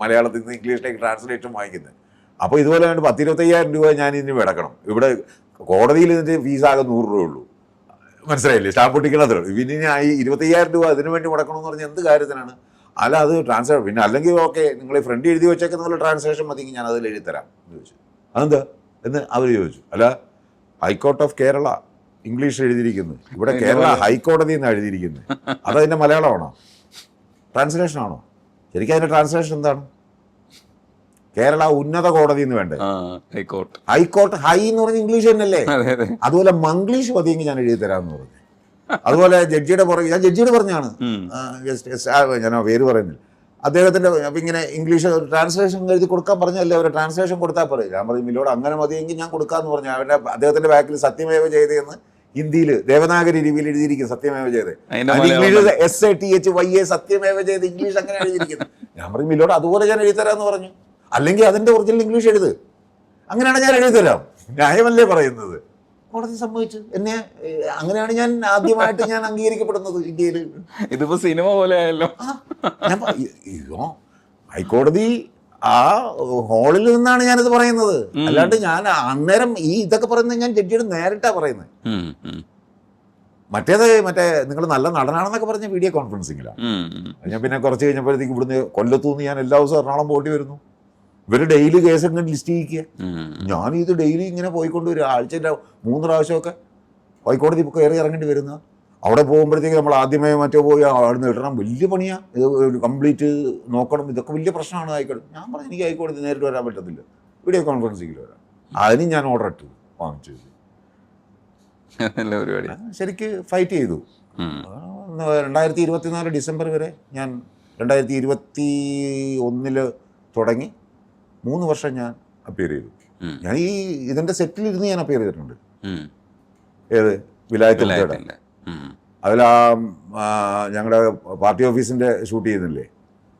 മലയാളത്തിൽ നിന്ന് ഇംഗ്ലീഷിലേക്ക് ട്രാൻസ്ലേഷൻ വാങ്ങിക്കുന്നത്. അപ്പോൾ ഇതുപോലെ 10-25,000 രൂപ ഞാൻ ഇതിന് കിടക്കണം. ഇവിടെ കോടതിയിൽ ഇതിൻ്റെ ഫീസാകെ 100 രൂപ ഉള്ളൂ. മനസ്സിലായില്ലേ? സ്റ്റാമ്പ് ഒട്ടിക്കണത്. പിന്നെ ഞാൻ ഈ 25,000 രൂപ അതിന് വേണ്ടി മുടക്കണമെന്ന് പറഞ്ഞാൽ എന്ത് കാര്യത്തിനാണ്? അല്ല അത് ട്രാൻസ്ലേഷൻ പിന്നെ അല്ലെങ്കിൽ ഓക്കെ നിങ്ങൾ ഫ്രണ്ട് എഴുതി വെച്ചേക്കുന്ന ട്രാൻസ്ലേഷൻ മതിയെങ്കിൽ ഞാൻ അതിൽ എഴുതിത്തരാം എന്ന് ചോദിച്ചു. അതെന്താ എന്ന് അവർ ചോദിച്ചു. അല്ല ഹൈക്കോർട്ട് ഓഫ് കേരള ഇംഗ്ലീഷ് എഴുതിയിരിക്കുന്നു, ഇവിടെ കേരള ഹൈക്കോടതി എന്നാണ് എഴുതിയിരിക്കുന്നത്. അതതിൻ്റെ മലയാളമാണോ, ട്രാൻസ്ലേഷൻ ആണോ? ശരിക്കും അതിൻ്റെ ട്രാൻസ്ലേഷൻ എന്താണ്? കേരള ഉന്നത കോടതി എന്ന് വേണ്ടേ? ഹൈക്കോർട്ട് ഹൈ എന്ന് പറഞ്ഞ ഇംഗ്ലീഷ് തന്നെയല്ലേ? അതുപോലെ മംഗ്ലീഷ് മതിയെങ്കിൽ ഞാൻ എഴുതി തരാമെന്ന് പറഞ്ഞു. അതുപോലെ ജഡ്ജിയുടെ പുറകെ ഞാൻ ജഡ്ജിയോട് പറഞ്ഞാണ്, ഞാൻ പേര് പറയുന്നില്ല, അദ്ദേഹത്തിൻ്റെ ഇങ്ങനെ ഇംഗ്ലീഷ് ട്രാൻസ്ലേഷൻ എഴുതി കൊടുക്കാൻ പറഞ്ഞല്ലേ, അവർ ട്രാൻസ്ലേഷൻ കൊടുത്താൽ പറയും. ഞാൻ പറയും ഇല്ലോട് അങ്ങനെ മതിയെങ്കിൽ ഞാൻ കൊടുക്കാമെന്ന് പറഞ്ഞു. അവരുടെ അദ്ദേഹത്തിൻ്റെ ബാക്കിൽ സത്യമേവ ചെയ്തതെന്ന് ഹിന്ദിയിൽ ദേവനാഗരി ലിപിയിൽ എഴുതിയിരിക്കും, സത്യമേവ ചെയ്ത്. ഇംഗ്ലീഷ് SATHYA സത്യമേവ ചെയ്ത് ഇംഗ്ലീഷ് അങ്ങനെ എഴുതിയിരിക്കുന്നത്. ഞാൻ പറയും ഇല്ലോട് അതുപോലെ ഞാൻ എഴുതിത്തരാമെന്ന് പറഞ്ഞു. അല്ലെങ്കിൽ അതിൻ്റെ ഒറിജിനൽ ഇംഗ്ലീഷ് എഴുത്, അങ്ങനെയാണ് ഞാൻ എഴുതിത്തരാം. ന്യായമല്ലേ പറയുന്നത്? കോടതി സമ്മതിച്ചു എന്നെ. അങ്ങനെയാണ് ഞാൻ ആദ്യമായിട്ട് ഞാൻ അംഗീകരിക്കപ്പെടുന്നത് ഇന്ത്യയിൽ. ഇതിപ്പോ സിനിമ പോലെ ആയല്ലോ. ഹൈക്കോടതി ആ ഹാളിൽ നിന്നാണ് ഞാനിത് പറയുന്നത്. അല്ലാണ്ട് ഞാൻ അന്നേരം ഈ ഇതൊക്കെ പറയുന്നത് ഞാൻ ജഡ്ജിയോട് നേരിട്ടാ പറയുന്നത്. മറ്റേ നിങ്ങൾ നല്ല നടനാണെന്നൊക്കെ പറഞ്ഞ വീഡിയോ കോൺഫറൻസിങ്ങിലാണ്. ഞാൻ പിന്നെ കുറച്ച് കഴിഞ്ഞപ്പോഴത്തേക്ക് ഇവിടുന്ന് കൊല്ലത്തുനിന്ന് ഞാൻ എല്ലാ ദിവസവും എറണാകുളം പോയിട്ട് വരുന്നു. ഇവർ ഡെയിലി കേസ് ഇങ്ങനെ ലിസ്റ്റ് ചെയ്യിക്കുക. ഞാനിത് ഡെയിലി ഇങ്ങനെ പോയിക്കൊണ്ട് വരും. ആഴ്ചയിൽ 3 പ്രാവശ്യമൊക്കെ ഹൈക്കോടതി കയറി ഇറങ്ങേണ്ടി വരുന്ന. അവിടെ പോകുമ്പോഴത്തേക്ക് നമ്മൾ ആദ്യമേ പോയി അവിടെ നിന്ന് ഇടണം. വലിയ പണിയാണ് ഇത്, കംപ്ലീറ്റ് നോക്കണം. ഇതൊക്കെ വലിയ പ്രശ്നമാണ് ഹൈക്കോടതി. ഞാൻ പറഞ്ഞു എനിക്ക് ഹൈക്കോടതി നേരിട്ട് വരാൻ പറ്റത്തില്ല, വീഡിയോ കോൺഫറൻസിങ്ങിൽ വരാം. അതിന് ഞാൻ ഓർഡർ ഇട്ടു വാങ്ങിച്ചു. ശരിക്ക് ഫൈറ്റ് ചെയ്തു. 2024 ഡിസംബർ വരെ ഞാൻ 2021 തുടങ്ങി 3 വർഷം ഞാൻ അപ്പിയർ ചെയ്തു. ഞാൻ ഈ ഇതിൻ്റെ സെറ്റിലിരുന്ന് ഞാൻ അപ്പിയർ ചെയ്തിട്ടുണ്ട്. ഏത് വിലായത്ത് മുത്തേടെ അതിലാ ഞങ്ങളുടെ പാർട്ടി ഓഫീസിൻ്റെ ഷൂട്ട് ചെയ്യുന്നില്ലേ,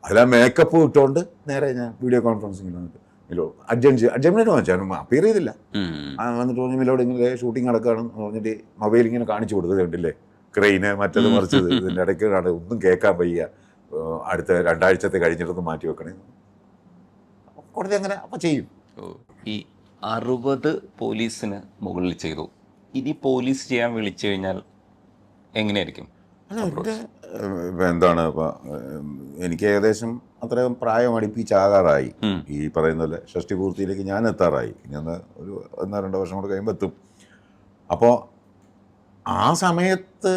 അതിലാ മേക്കപ്പ് ഇട്ടുകൊണ്ട് നേരെ ഞാൻ വീഡിയോ കോൺഫറൻസിങ്ങിൽ വന്നിട്ട് അഡ്ജമിനോട് വാങ്ങിച്ചാൽ അപ്പിയർ ചെയ്തില്ല. വന്നിട്ട് പറഞ്ഞു മിലോട് ഇങ്ങനെ ഷൂട്ടിങ് നടക്കുകയാണെന്ന് പറഞ്ഞിട്ട് മൊബൈൽ ഇങ്ങനെ കാണിച്ചു കൊടുത്തത് കണ്ടില്ലേ, ക്രെയിന് മറ്റത് മറിച്ചത്. ഇതിൻ്റെ ഇടയ്ക്ക് ഒന്നും കേൾക്കാൻ വയ്യ, അടുത്ത 2 ആഴ്ചത്തെ കഴിഞ്ഞിട്ടൊന്ന് മാറ്റി വെക്കണേ. കോടതി അങ്ങനെ അപ്പം ചെയ്യും. ഈ 60 പോലീസിന് മുകളിൽ ചെയ്തു. ഇനി പോലീസ് ചെയ്യാൻ വിളിച്ചു കഴിഞ്ഞാൽ എങ്ങനെയായിരിക്കും? എന്താണ് ഇപ്പം എനിക്ക് ഏകദേശം അത്രയും പ്രായം അടുപ്പിച്ചാകാറായി. ഈ പറയുന്ന പോലെ ഷഷ്ടി പൂർത്തിയിലേക്ക് ഞാൻ എത്താറായി. ഇനി ഒരു 1-2 വർഷം കൂടെ കഴിയുമ്പോൾ എത്തും. അപ്പോൾ ആ സമയത്ത്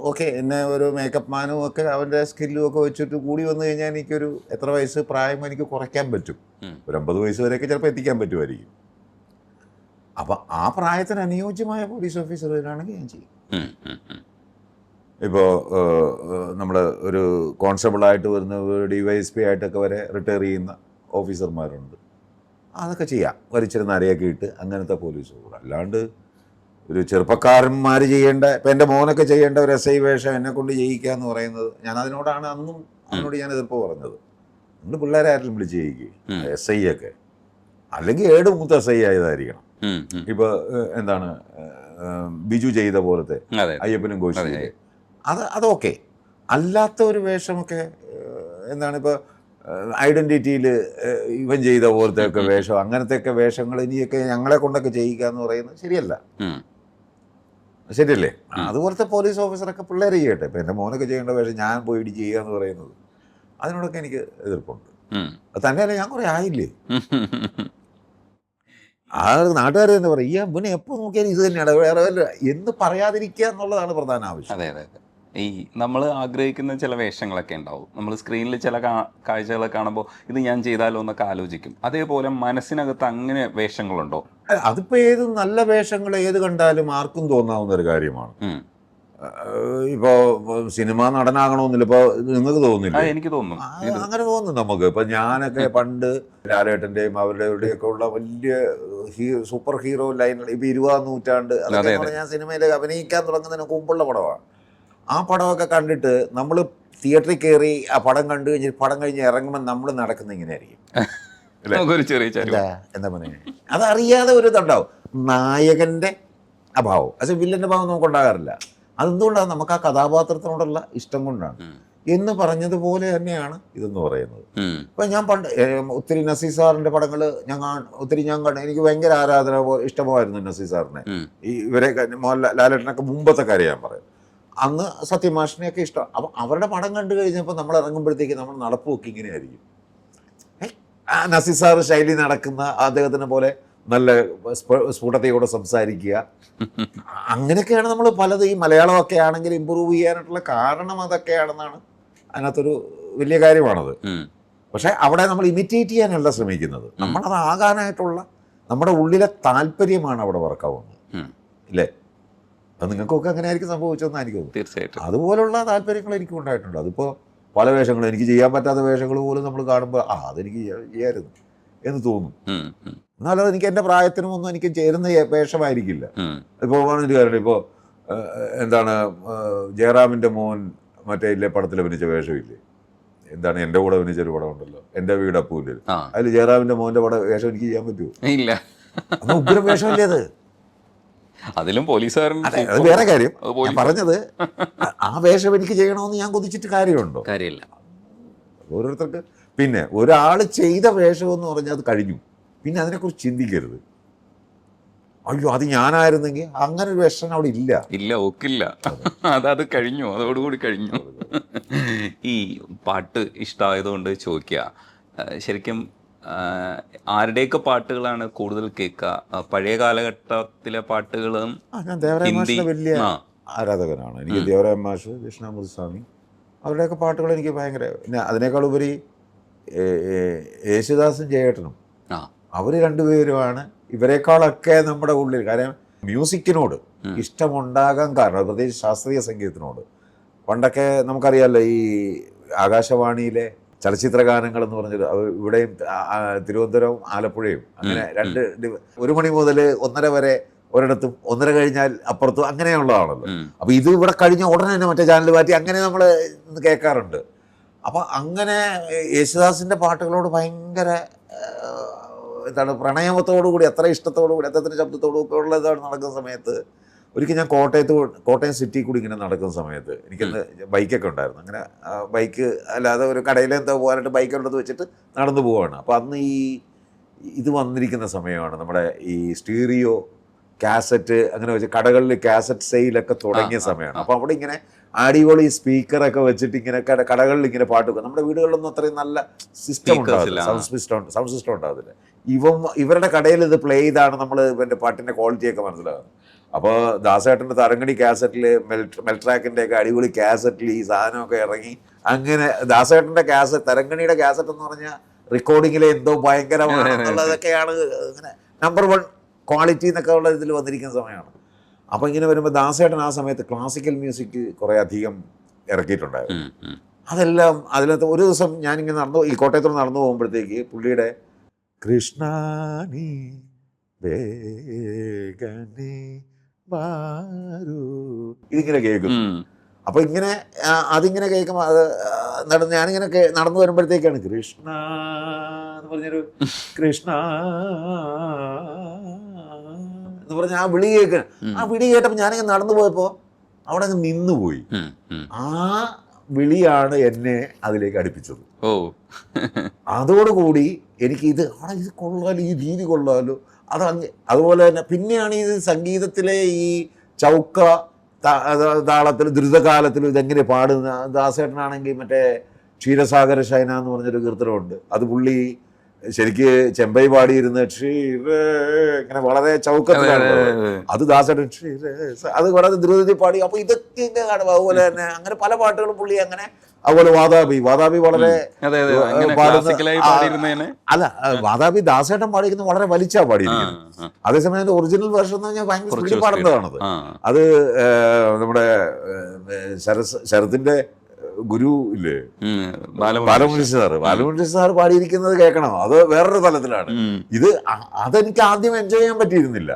ഓക്കെ എന്നെ ഒരു മേക്കപ്പ് മാനും ഒക്കെ അവൻ്റെ സ്കില്ലും ഒക്കെ വെച്ചിട്ട് കൂടി വന്നു കഴിഞ്ഞാൽ എനിക്കൊരു എത്ര വയസ്സ് പ്രായം എനിക്ക് കുറയ്ക്കാൻ പറ്റും. ഒരു 50 വയസ്സ് വരെയൊക്കെ ചിലപ്പോൾ എത്തിക്കാൻ പറ്റുമായിരിക്കും. അപ്പം ആ പ്രായത്തിന് അനുയോജ്യമായ പോലീസ് ഓഫീസറാണെങ്കിൽ ഞാൻ ചെയ്യും. ഇപ്പോൾ നമ്മൾ ഒരു കോൺസ്റ്റബിളായിട്ട് വരുന്ന DYSP ആയിട്ടൊക്കെ വരെ റിട്ടയർ ചെയ്യുന്ന ഓഫീസർമാരുണ്ട്. അതൊക്കെ ചെയ്യാം, വലിച്ചിരി നരയൊക്കെ ഇട്ട് അങ്ങനത്തെ പോലീസ്. അല്ലാണ്ട് ഒരു ചെറുപ്പക്കാരന്മാർ ചെയ്യേണ്ട, ഇപ്പം എൻ്റെ മോനൊക്കെ ചെയ്യേണ്ട ഒരു SI വേഷം എന്നെ കൊണ്ട് ചെയ്യിക്കുക എന്ന് പറയുന്നത്, ഞാൻ അതിനോടാണ് അതിനോട് ഞാൻ എതിർപ്പ് പറഞ്ഞത്. നിങ്ങൾ പിള്ളേരെ ആരെങ്കിലും വിളിച്ച് ചെയ്യിക്കുക SI ഒക്കെ, അല്ലെങ്കിൽ 7 മൂത്ത SI ആയതായിരിക്കണം. ഇപ്പോൾ എന്താണ് ബിജു ചെയ്ത പോലത്തെ അതെ അയ്യപ്പനും കോശിയും, അതൊക്കെ. അല്ലാത്ത ഒരു വേഷമൊക്കെ എന്താണ് ഇപ്പോൾ ഐഡന്റിറ്റിയിൽ ഇവൻ ചെയ്ത പോലത്തെ ഒക്കെ വേഷം, അങ്ങനത്തെ ഒക്കെ വേഷങ്ങൾ ഇനിയൊക്കെ ഞങ്ങളെ കൊണ്ടൊക്കെ ചെയ്യിക്കുക എന്ന് പറയുന്നത് ശരിയല്ല. ശരിയല്ലേ? അതുപോലത്തെ പോലീസ് ഓഫീസറൊക്കെ പിള്ളേർ ചെയ്യട്ടെ. ഇപ്പം എൻ്റെ മോനൊക്കെ ചെയ്യേണ്ട വേഷം ഞാൻ പോയി ഇടി ചെയ്യുക എന്ന് പറയുന്നത്, അതിനോടൊക്കെ എനിക്ക് എതിർപ്പുണ്ട്. അത് തന്നെയല്ല, ഞാൻ കുറേ ആയില്ലേ. ആ നാട്ടുകാർ തന്നെ പറയും, ഈ പിന്നെ എപ്പോൾ നോക്കിയാലും ഇത് തന്നെയാണ്, വേറെ വല്ല എന്ന് പറയാതിരിക്കുക എന്നുള്ളതാണ് പ്രധാന ആവശ്യം. അതെ അതെ അതെ. ഈ നമ്മൾ ആഗ്രഹിക്കുന്ന ചില വേഷങ്ങളൊക്കെ ഉണ്ടാവും. നമ്മൾ സ്ക്രീനിൽ ചില കാഴ്ചകളൊക്കെ കാണുമ്പോൾ ഇത് ഞാൻ ചെയ്താലോ എന്നൊക്കെ ആലോചിക്കും. അതേപോലെ മനസ്സിനകത്ത് അങ്ങനെ വേഷങ്ങളുണ്ടോ? അതിപ്പോൾ ഏത് നല്ല വേഷങ്ങൾ ഏത് കണ്ടാലും ആർക്കും തോന്നാവുന്ന ഒരു കാര്യമാണ്. ഇപ്പോൾ സിനിമ നടനാകണമെന്നില്ല, ഇപ്പോൾ നിങ്ങൾക്ക് തോന്നുന്നില്ല? എനിക്ക് തോന്നുന്നു, അങ്ങനെ തോന്നുന്നു നമുക്ക്. ഇപ്പം ഞാനൊക്കെ പണ്ട് ലാലേട്ടൻ്റെയും അവരുടെയൊക്കെ ഉള്ള വലിയ സൂപ്പർ ഹീറോ ലൈനുകൾ, ഇപ്പം 20-ാം നൂറ്റാണ്ട് അതൊക്കെ ഞാൻ സിനിമയിൽ അഭിനയിക്കാൻ തുടങ്ങുന്നതിന് മുമ്പുള്ള പടമാണ്. ആ പടമൊക്കെ കണ്ടിട്ട് നമ്മൾ തിയേറ്ററിൽ കയറി ആ പടം കണ്ടു കഴിഞ്ഞ് പടം കഴിഞ്ഞ് ഇറങ്ങുമ്പോൾ നമ്മൾ നടക്കുന്ന ഇങ്ങനെ ആയിരിക്കും. എന്താ പറയുക, അതറിയാതെ ഒരു ഇതുണ്ടാവും, നായകൻ്റെ അഭാവം. പക്ഷേ വില്ലൻ്റെ ഭാവം നമുക്കുണ്ടാകാറില്ല. അതെന്തുകൊണ്ടാണ്? നമുക്ക് ആ കഥാപാത്രത്തിനോടുള്ള ഇഷ്ടം കൊണ്ടാണ് എന്ന് പറഞ്ഞതുപോലെ തന്നെയാണ് ഇതെന്ന് പറയുന്നത്. ഇപ്പം ഞാൻ പണ്ട് ഒത്തിരി നസീർ സാറിൻ്റെ പടങ്ങൾ ഒത്തിരി ഞാൻ കണ്ടു. എനിക്ക് ഭയങ്കര ആരാധന ഇഷ്ടമായിരുന്നു നസീർ സാറിനെ. ഇവരെ ലാലേട്ടനൊക്കെ മുമ്പത്തെ കാര്യം ഞാൻ പറയും. അന്ന് സത്യമാഷിനെയൊക്കെ ഇഷ്ടം. അപ്പം അവരുടെ പടം കണ്ടു കഴിഞ്ഞപ്പോൾ നമ്മൾ ഇറങ്ങുമ്പോഴത്തേക്ക് നമ്മൾ നടപ്പുമൊക്കെ ഇങ്ങനെ ആയിരിക്കും. നസീർ സാർ ശൈലി നടക്കുന്ന അദ്ദേഹത്തിനെ പോലെ നല്ല സ്ഫുടതയോടെ സംസാരിക്കുക, അങ്ങനെയൊക്കെയാണ് നമ്മൾ പലത് ഈ മലയാളമൊക്കെ ആണെങ്കിൽ ഇമ്പ്രൂവ് ചെയ്യാനായിട്ടുള്ള കാരണം അതൊക്കെയാണെന്നാണ് അതിനകത്തൊരു വലിയ കാര്യമാണത്. പക്ഷെ അവിടെ നമ്മൾ ഇമിറ്റേറ്റ് ചെയ്യാനല്ല ശ്രമിക്കുന്നത്, നമ്മളത് ആകാനായിട്ടുള്ള നമ്മുടെ ഉള്ളിലെ താല്പര്യമാണ് അവിടെ വർക്കാവുന്നത്. ഇല്ലേ? അത് നിങ്ങൾക്കൊക്കെ അങ്ങനെ ആയിരിക്കും സംഭവിച്ചതെന്ന് എനിക്ക് തോന്നുന്നു. തീർച്ചയായിട്ടും അതുപോലുള്ള താല്പര്യങ്ങൾ എനിക്കും ഉണ്ടായിട്ടുണ്ട്. അതിപ്പോൾ പല വേഷങ്ങളും, എനിക്ക് ചെയ്യാൻ പറ്റാത്ത വേഷങ്ങൾ പോലും നമ്മൾ കാണുമ്പോൾ അതെനിക്ക് ചെയ്യാമായിരുന്നു എന്ന് തോന്നും. എന്നാലും എനിക്ക് എൻ്റെ പ്രായത്തിനും ഒന്നും എനിക്ക് ചേരുന്ന വേഷമായിരിക്കില്ല. ഇപ്പോൾ പറഞ്ഞൊരു കാര്യം, ഇപ്പോൾ എന്താണ് ജയറാമിൻ്റെ മോൻ മറ്റേ ഇല്ലേ പടത്തിൽ അഭിനയിച്ച വേഷമില്ലേ, എന്താണ് എൻ്റെ കൂടെ അഭിനയിച്ചൊരു പടം ഉണ്ടല്ലോ, എൻ്റെ വീട് അപ്പൂരിൽ. അതിൽ ജയറാമിൻ്റെ മോൻ്റെ വേഷം എനിക്ക് ചെയ്യാൻ പറ്റുമോ? ഇല്ല. അന്ന് ഉഗ്രം വേഷമല്ലേ അത്. അതിലും പോലീസുകാരൻ അത് വേറെ കാര്യം. ഞാൻ പറഞ്ഞത് ആ വേഷം എനിക്ക് ചെയ്യണമെന്ന് ഞാൻ കൊതിച്ചിട്ട് കാര്യമുണ്ടോ? കാര്യമില്ല. ഓരോരുത്തർക്ക്. പിന്നെ ഒരാൾ ചെയ്ത വേഷം എന്ന് പറഞ്ഞാൽ അത് കഴിഞ്ഞു, പിന്നെ അതിനെക്കുറിച്ച് ചിന്തിക്കരുത്. അയ്യോ അത് ഞാനായിരുന്നെങ്കിൽ അങ്ങനെ ഒരു വേഷം അവിടെ ഇല്ല, ഒക്കില്ല. അത് കഴിഞ്ഞു, അതോടുകൂടി കഴിഞ്ഞു. ഈ പാട്ട് ഇഷ്ടമായതുകൊണ്ട് ചോദിക്കുക, ശരിക്കും ആരുടെയൊക്കെ പാട്ടുകളാണ് കൂടുതൽ കേൾക്കുക? പഴയ കാലഘട്ടത്തിലെ പാട്ടുകളും? ഞാൻ ദേവരായ മാഷിന്റെ വലിയ ആരാധകനാണ്. എനിക്ക് ദേവരായ മാഷ്, ദക്ഷിണാമൂർത്തി, അവരുടെയൊക്കെ പാട്ടുകൾ എനിക്ക് ഭയങ്കര. പിന്നെ അതിനേക്കാളുപരി യേശുദാസും ജയേട്ടനും, അവർ രണ്ടുപേരുമാണ് ഇവരെക്കാളൊക്കെ നമ്മുടെ ഉള്ളിൽ. കാരണം മ്യൂസിക്കിനോട് ഇഷ്ടമുണ്ടാകാൻ കാരണം, പ്രത്യേകിച്ച് ശാസ്ത്രീയ സംഗീതത്തിനോട്. പണ്ടൊക്കെ നമുക്കറിയാമല്ലോ, ഈ ആകാശവാണിയിലെ ചലച്ചിത്ര ഗാനങ്ങൾ എന്ന് പറഞ്ഞത് ഇവിടെയും തിരുവനന്തപുരവും ആലപ്പുഴയും അങ്ങനെ 1 മണി മുതൽ 1:30 വരെ ഒരിടത്തും, 1:30 കഴിഞ്ഞാൽ അപ്പുറത്തും, അങ്ങനെയുള്ളതാണല്ലോ. അപ്പോൾ ഇത് ഇവിടെ കഴിഞ്ഞ ഉടനെ തന്നെ മറ്റേ ചാനൽ മാറ്റി അങ്ങനെ നമ്മൾ കേൾക്കാറുണ്ട്. അപ്പോൾ അങ്ങനെ യേശുദാസിൻ്റെ പാട്ടുകളോട് ഭയങ്കര എന്താണ് പ്രണയമത്തോടു കൂടി, അത്ര ഇഷ്ടത്തോടു കൂടി, അദ്ദേഹത്തിൻ്റെ ശബ്ദത്തോടു ഒക്കെ ഉള്ളതാണ് നടക്കുന്ന സമയത്ത്. ഒരിക്കൽ ഞാൻ കോട്ടയം സിറ്റി കൂടി ഇങ്ങനെ നടക്കുന്ന സമയത്ത് എനിക്കന്ന് ബൈക്കൊക്കെ ഉണ്ടായിരുന്നു. അങ്ങനെ ബൈക്ക് അല്ലാതെ ഒരു കടയിലെന്തോ പോകാനായിട്ട് ബൈക്ക് ഉണ്ടെന്ന് വെച്ചിട്ട് നടന്നു പോവുകയാണ്. അപ്പോൾ അന്ന് ഇത് വന്നിരിക്കുന്ന സമയമാണ്, നമ്മുടെ ഈ സ്റ്റീറിയോ കാസറ്റ് അങ്ങനെ വെച്ച് കടകളിൽ കാസറ്റ് സെയിലൊക്കെ തുടങ്ങിയ സമയമാണ്. അപ്പോൾ അവിടെ ഇങ്ങനെ അടിപൊളി സ്പീക്കറൊക്കെ വെച്ചിട്ട് ഇങ്ങനെ കടകളിൽ ഇങ്ങനെ പാട്ട് വെക്കും. നമ്മുടെ വീടുകളിലൊന്നും അത്രയും നല്ല സിസ്റ്റം ഉണ്ടാവില്ല, സൗണ്ട് സിസ്റ്റം ഉണ്ടാവില്ല. ഇവരുടെ കടയിൽ ഇത് പ്ലേ ചെയ്താണ് നമ്മൾ ഇവൻ്റെ പാട്ടിൻ്റെ ക്വാളിറ്റിയൊക്കെ മനസ്സിലാകുന്നത്. അപ്പോൾ ദാസേട്ടൻ്റെ തരങ്ങണി കാസറ്റിൽ, മെൽട്രാക്കിൻ്റെ ഒക്കെ അടിപൊളി കാസറ്റിൽ ഈ സാധനമൊക്കെ ഇറങ്ങി. അങ്ങനെ ദാസേട്ടൻ്റെ തരങ്ങണിയുടെ കാസറ്റ് എന്ന് പറഞ്ഞാൽ റെക്കോർഡിങ്ങിൽ എന്തോ ഭയങ്കരമാണെന്നുള്ളതൊക്കെയാണ് ഇങ്ങനെ നമ്പർ 1 ക്വാളിറ്റി എന്നൊക്കെ ഉള്ള ഇതിൽ വന്നിരിക്കുന്ന സമയമാണ്. അപ്പോൾ ഇങ്ങനെ വരുമ്പോൾ ദാസേട്ടൻ ആ സമയത്ത് ക്ലാസിക്കൽ മ്യൂസിക് കുറേ അധികം ഇറക്കിയിട്ടുണ്ടായിരുന്നു. അതെല്ലാം അതിനകത്ത് ഒരു ദിവസം ഞാനിങ്ങനെ ഈ കോട്ടയത്തോട് നടന്നു പോകുമ്പോഴത്തേക്ക് പുള്ളിയുടെ കൃഷ്ണാനി വേഗനേ വാരൂ ഇതിങ്ങനെ കേൾക്കും. അപ്പോൾ ഇങ്ങനെ അതിങ്ങനെ കേൾക്കുമ്പോൾ അത് ഞാനിങ്ങനെ നടന്നു വരുമ്പോഴത്തേക്കാണ് കൃഷ്ണ എന്ന് പറഞ്ഞൊരു കൃഷ്ണ എന്ന് പറഞ്ഞ ആ വിളി ആ വിളി കേട്ടപ്പോൾ ഞാനിങ്ങനെ നടന്നു പോയപ്പോൾ അവിടെ അങ്ങ് നിന്നുപോയി. ആ വിളിയാണ് എന്നെ അതിലേക്ക് അടുപ്പിച്ചത്. ഓ അതോടുകൂടി എനിക്ക് ഇത് കൊള്ളാലോ, ഈ രീതി കൊള്ളാലോ. അതുപോലെ തന്നെ പിന്നെയാണ് ഈ സംഗീതത്തിലെ ഈ ചൗക്ക താളത്തിൽ ദ്രുതകാലത്തിലും ഇതെങ്ങനെ പാടുന്ന. ദാസേട്ടനാണെങ്കിൽ മറ്റേ ക്ഷീരസാഗര ശയന എന്ന് പറഞ്ഞൊരു കീർത്തനമുണ്ട്. അത് പുള്ളി ശരിക്ക് ചെമ്പൈ പാടിയിരുന്ന ഇങ്ങനെ വളരെ ചൗക്കത്തിലാണ്. അത് ദാസേട്ടൻ അത് വളരെ ദ്രുതത്തിൽ പാടി. അപ്പൊ ഇതൊക്കെ കാണും. അതുപോലെ തന്നെ അങ്ങനെ പല പാട്ടുകളും പുള്ളി അങ്ങനെ. അതുപോലെ വാതാബി വളരെ അല്ല, വാതാബി ദാസേട്ടൻ പാടിയിരിക്കുന്നത് വളരെ വലിച്ചാ പാടിയിരിക്കുന്നത്. അതേസമയം അതിന്റെ ഒറിജിനൽ വേർഷൻ എന്ന് പറഞ്ഞാൽ ഭയങ്കര സ്പീഡിൽ പാടുന്നതാണത്. അത് നമ്മുടെ ശരത്തിന്റെ ഗുരു ഇല്ലേ, ബാലമുരളി സാർ പാടിയിരിക്കുന്നത് കേൾക്കണം. അത് വേറൊരു തലത്തിലാണ്. ഇത് അതെനിക്ക് ആദ്യം എൻജോയ് ചെയ്യാൻ പറ്റിയിരുന്നില്ല.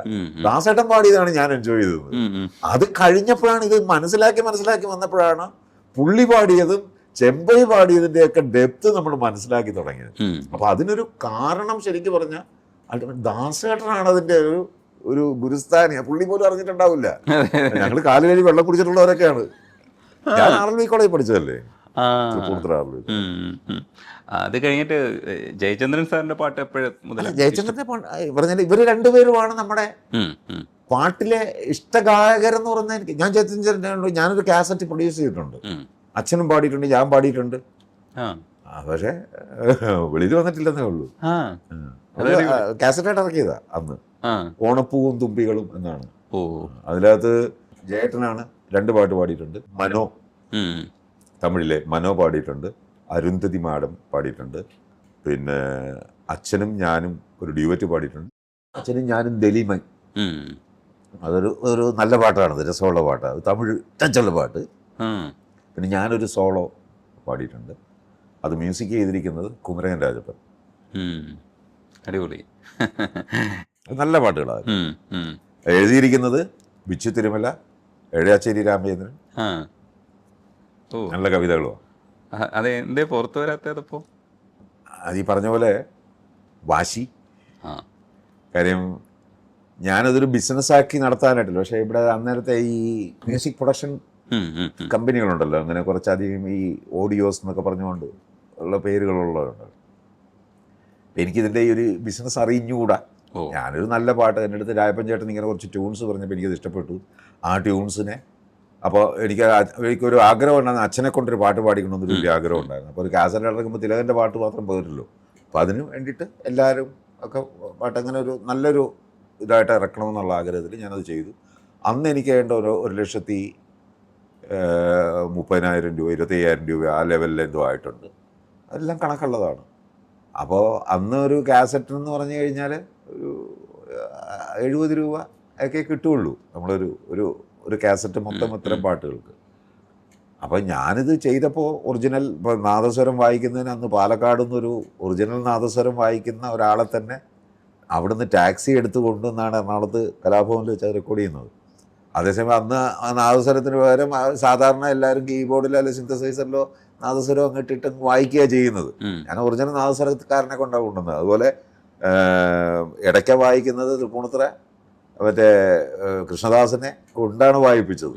ദാസേട്ടൻ പാടിയതാണ് ഞാൻ എൻജോയ് ചെയ്തത്. അത് കഴിഞ്ഞപ്പോഴാണ് ഇത് മനസ്സിലാക്കി വന്നപ്പോഴാണ് പുള്ളി പാടിയതും ചെമ്പൈ പാടിയതിന്റെ ഒക്കെ ഡെപ്ത് നമ്മൾ മനസ്സിലാക്കി തുടങ്ങിയത്. അപ്പൊ അതിനൊരു കാരണം ശരിക്കും പറഞ്ഞാൽ ദാസേട്ടനാണ് അതിന്റെ ഒരു ഗുരുസ്ഥാനിയ. പുള്ളി പോലും അറിഞ്ഞിട്ടുണ്ടാവില്ല. ഞങ്ങൾ കാലുകഴി വെള്ളം കുടിച്ചിട്ടുള്ളവരൊക്കെയാണ്. ഞാൻ RLV കോളേജിൽ പഠിച്ചതല്ലേ, അത് കഴിഞ്ഞിട്ട് ജയചന്ദ്രൻ സാറിന്റെ പാട്ട് എപ്പോഴും മുതൽ? ജയചന്ദ്രന്റെ പറഞ്ഞാൽ ഇവര് രണ്ടുപേരുമാണ് നമ്മുടെ പാട്ടിലെ ഇഷ്ടഗായകരെന്ന് പറഞ്ഞാൽ. എനിക്ക് ഞാൻ ജയചന്ദ്രൻ ഞാനൊരു കാസറ്റ് പ്രൊഡ്യൂസ് ചെയ്തിട്ടുണ്ട്. അച്ഛനും പാടിയിട്ടുണ്ട്, ഞാൻ പാടിയിട്ടുണ്ട്. പക്ഷെ വെളിയിൽ വന്നിട്ടില്ലെന്നേ ഉള്ളൂ. കാസറ്റായിട്ട് ഇറക്കിയതാ അന്ന്. ഓണപ്പൂവും തുമ്പികളും എന്നാണ്. അതിനകത്ത് ജയേട്ടനാണ് 2 പാട്ട് പാടിയിട്ടുണ്ട്. മനോ തമിഴിലെ മനോ പാടിയിട്ടുണ്ട്. അരുന്ധതി മാഡം പാടിയിട്ടുണ്ട്. പിന്നെ അച്ഛനും ഞാനും ഒരു ഡ്യൂവറ്റ് പാടിയിട്ടുണ്ട്. അച്ഛനും ഞാനും ദലീമൻ. ഒരു നല്ല പാട്ടാണ്, രസമുള്ള പാട്ടാണ്. അത് തമിഴ് ടച്ചുള്ള പാട്ട്. പിന്നെ ഞാനൊരു സോളോ പാടിയിട്ടുണ്ട്. അത് മ്യൂസിക് ചെയ്തിരിക്കുന്നത് കുമരകൻ രാജപ്പൻ. അടിപൊളി, നല്ല പാട്ടുകളാണ്. എഴുതിയിരിക്കുന്നത് ബിച്ചു തിരുമല, എഴയാച്ചേരി രാമചന്ദ്രൻ. നല്ല കവിതകളോ. അതെ, എന്തേ പുറത്തു വരാത്തപ്പോ? അത് ഈ പറഞ്ഞ പോലെ വാശി. കാര്യം ഞാനതൊരു ബിസിനസ്സാക്കി നടത്താനായിട്ടില്ല. പക്ഷേ ഇവിടെ അന്നേരത്തെ ഈ മ്യൂസിക് പ്രൊഡക്ഷൻ കമ്പനികളുണ്ടല്ലോ, അങ്ങനെ കുറച്ചധികം ഈ ഓഡിയോസ് എന്നൊക്കെ പറഞ്ഞുകൊണ്ട് ഉള്ള പേരുകളുള്ളതുണ്ട്. എനിക്കിതിൻ്റെ ഈ ഒരു ബിസിനസ് അറിഞ്ഞുകൂടാ. ഞാനൊരു നല്ല പാട്ട് എൻ്റെ അടുത്ത് രായപ്പൻ ചേട്ടൻ ഇങ്ങനെ കുറച്ച് ട്യൂൺസ് പറഞ്ഞപ്പോൾ എനിക്കത് ഇഷ്ടപ്പെട്ടു. ആ ട്യൂൺസിനെ അപ്പോൾ എനിക്കൊരു ആഗ്രഹം ഉണ്ടായിരുന്നു, അച്ഛനെ കൊണ്ടൊരു പാട്ട് പാടിക്കണമെന്നൊരു വലിയ ആഗ്രഹം ഉണ്ടായിരുന്നു. അപ്പോൾ ഒരു കാസറ്റ് ഇറക്കുമ്പോൾ തിലകൻ്റെ പാട്ട് മാത്രം പോരല്ലോ. അപ്പോൾ അതിന് വേണ്ടിയിട്ട് എല്ലാവരും ഒക്കെ പാട്ട് അങ്ങനെ ഒരു നല്ലൊരു ഇതായിട്ട് ഇറക്കണമെന്നുള്ള ആഗ്രഹത്തിൽ ഞാനത് ചെയ്തു. അന്ന് എനിക്ക് വേണ്ട 1,30,000 രൂപ 25,000 രൂപ ആ ലെവലിൽ എന്തോ ആയിട്ടുണ്ട്. അതെല്ലാം കണക്കുള്ളതാണ്. അപ്പോൾ അന്ന് ഒരു കാസറ്റ് എന്ന് പറഞ്ഞു കഴിഞ്ഞാൽ ഒരു 70 രൂപ ഒക്കെ കിട്ടുകയുള്ളൂ നമ്മളൊരു ഒരു കാസറ്റ് മൊത്തം ഇത്തരം പാട്ടുകൾക്ക്. അപ്പോൾ ഞാനിത് ചെയ്തപ്പോൾ ഒറിജിനൽ ഇപ്പോൾ നാദസ്വരം വായിക്കുന്നതിന് അന്ന് പാലക്കാട് നിന്നൊരു ഒറിജിനൽ നാദസ്വരം വായിക്കുന്ന ഒരാളെ തന്നെ അവിടുന്ന് ടാക്സി എടുത്ത് കൊണ്ടുവന്നാണ് എറണാകുളത്ത് കലാഭവനിൽ വെച്ച് അത് റെക്കോർഡ് ചെയ്യുന്നത്. അതേസമയം അന്ന് ആ നാദസ്വരത്തിന് പകരം സാധാരണ എല്ലാവരും കീബോർഡിലോ അല്ലെങ്കിൽ സിന്തസൈസറിലോ നാദസ്വരം അങ്ങിട്ടിട്ട് വായിക്കുക ചെയ്യുന്നത്. ഞാൻ ഒറിജിനൽ നാദസ്വരക്കാരനെ കൊണ്ടാണ് കൊണ്ടുവന്നത്. അതുപോലെ ഇടയ്ക്ക വായിക്കുന്നത് തൃപ്പൂണിത്തുറ മറ്റേ കൃഷ്ണദാസനെ കൊണ്ടാണ് വായിപ്പിച്ചത്.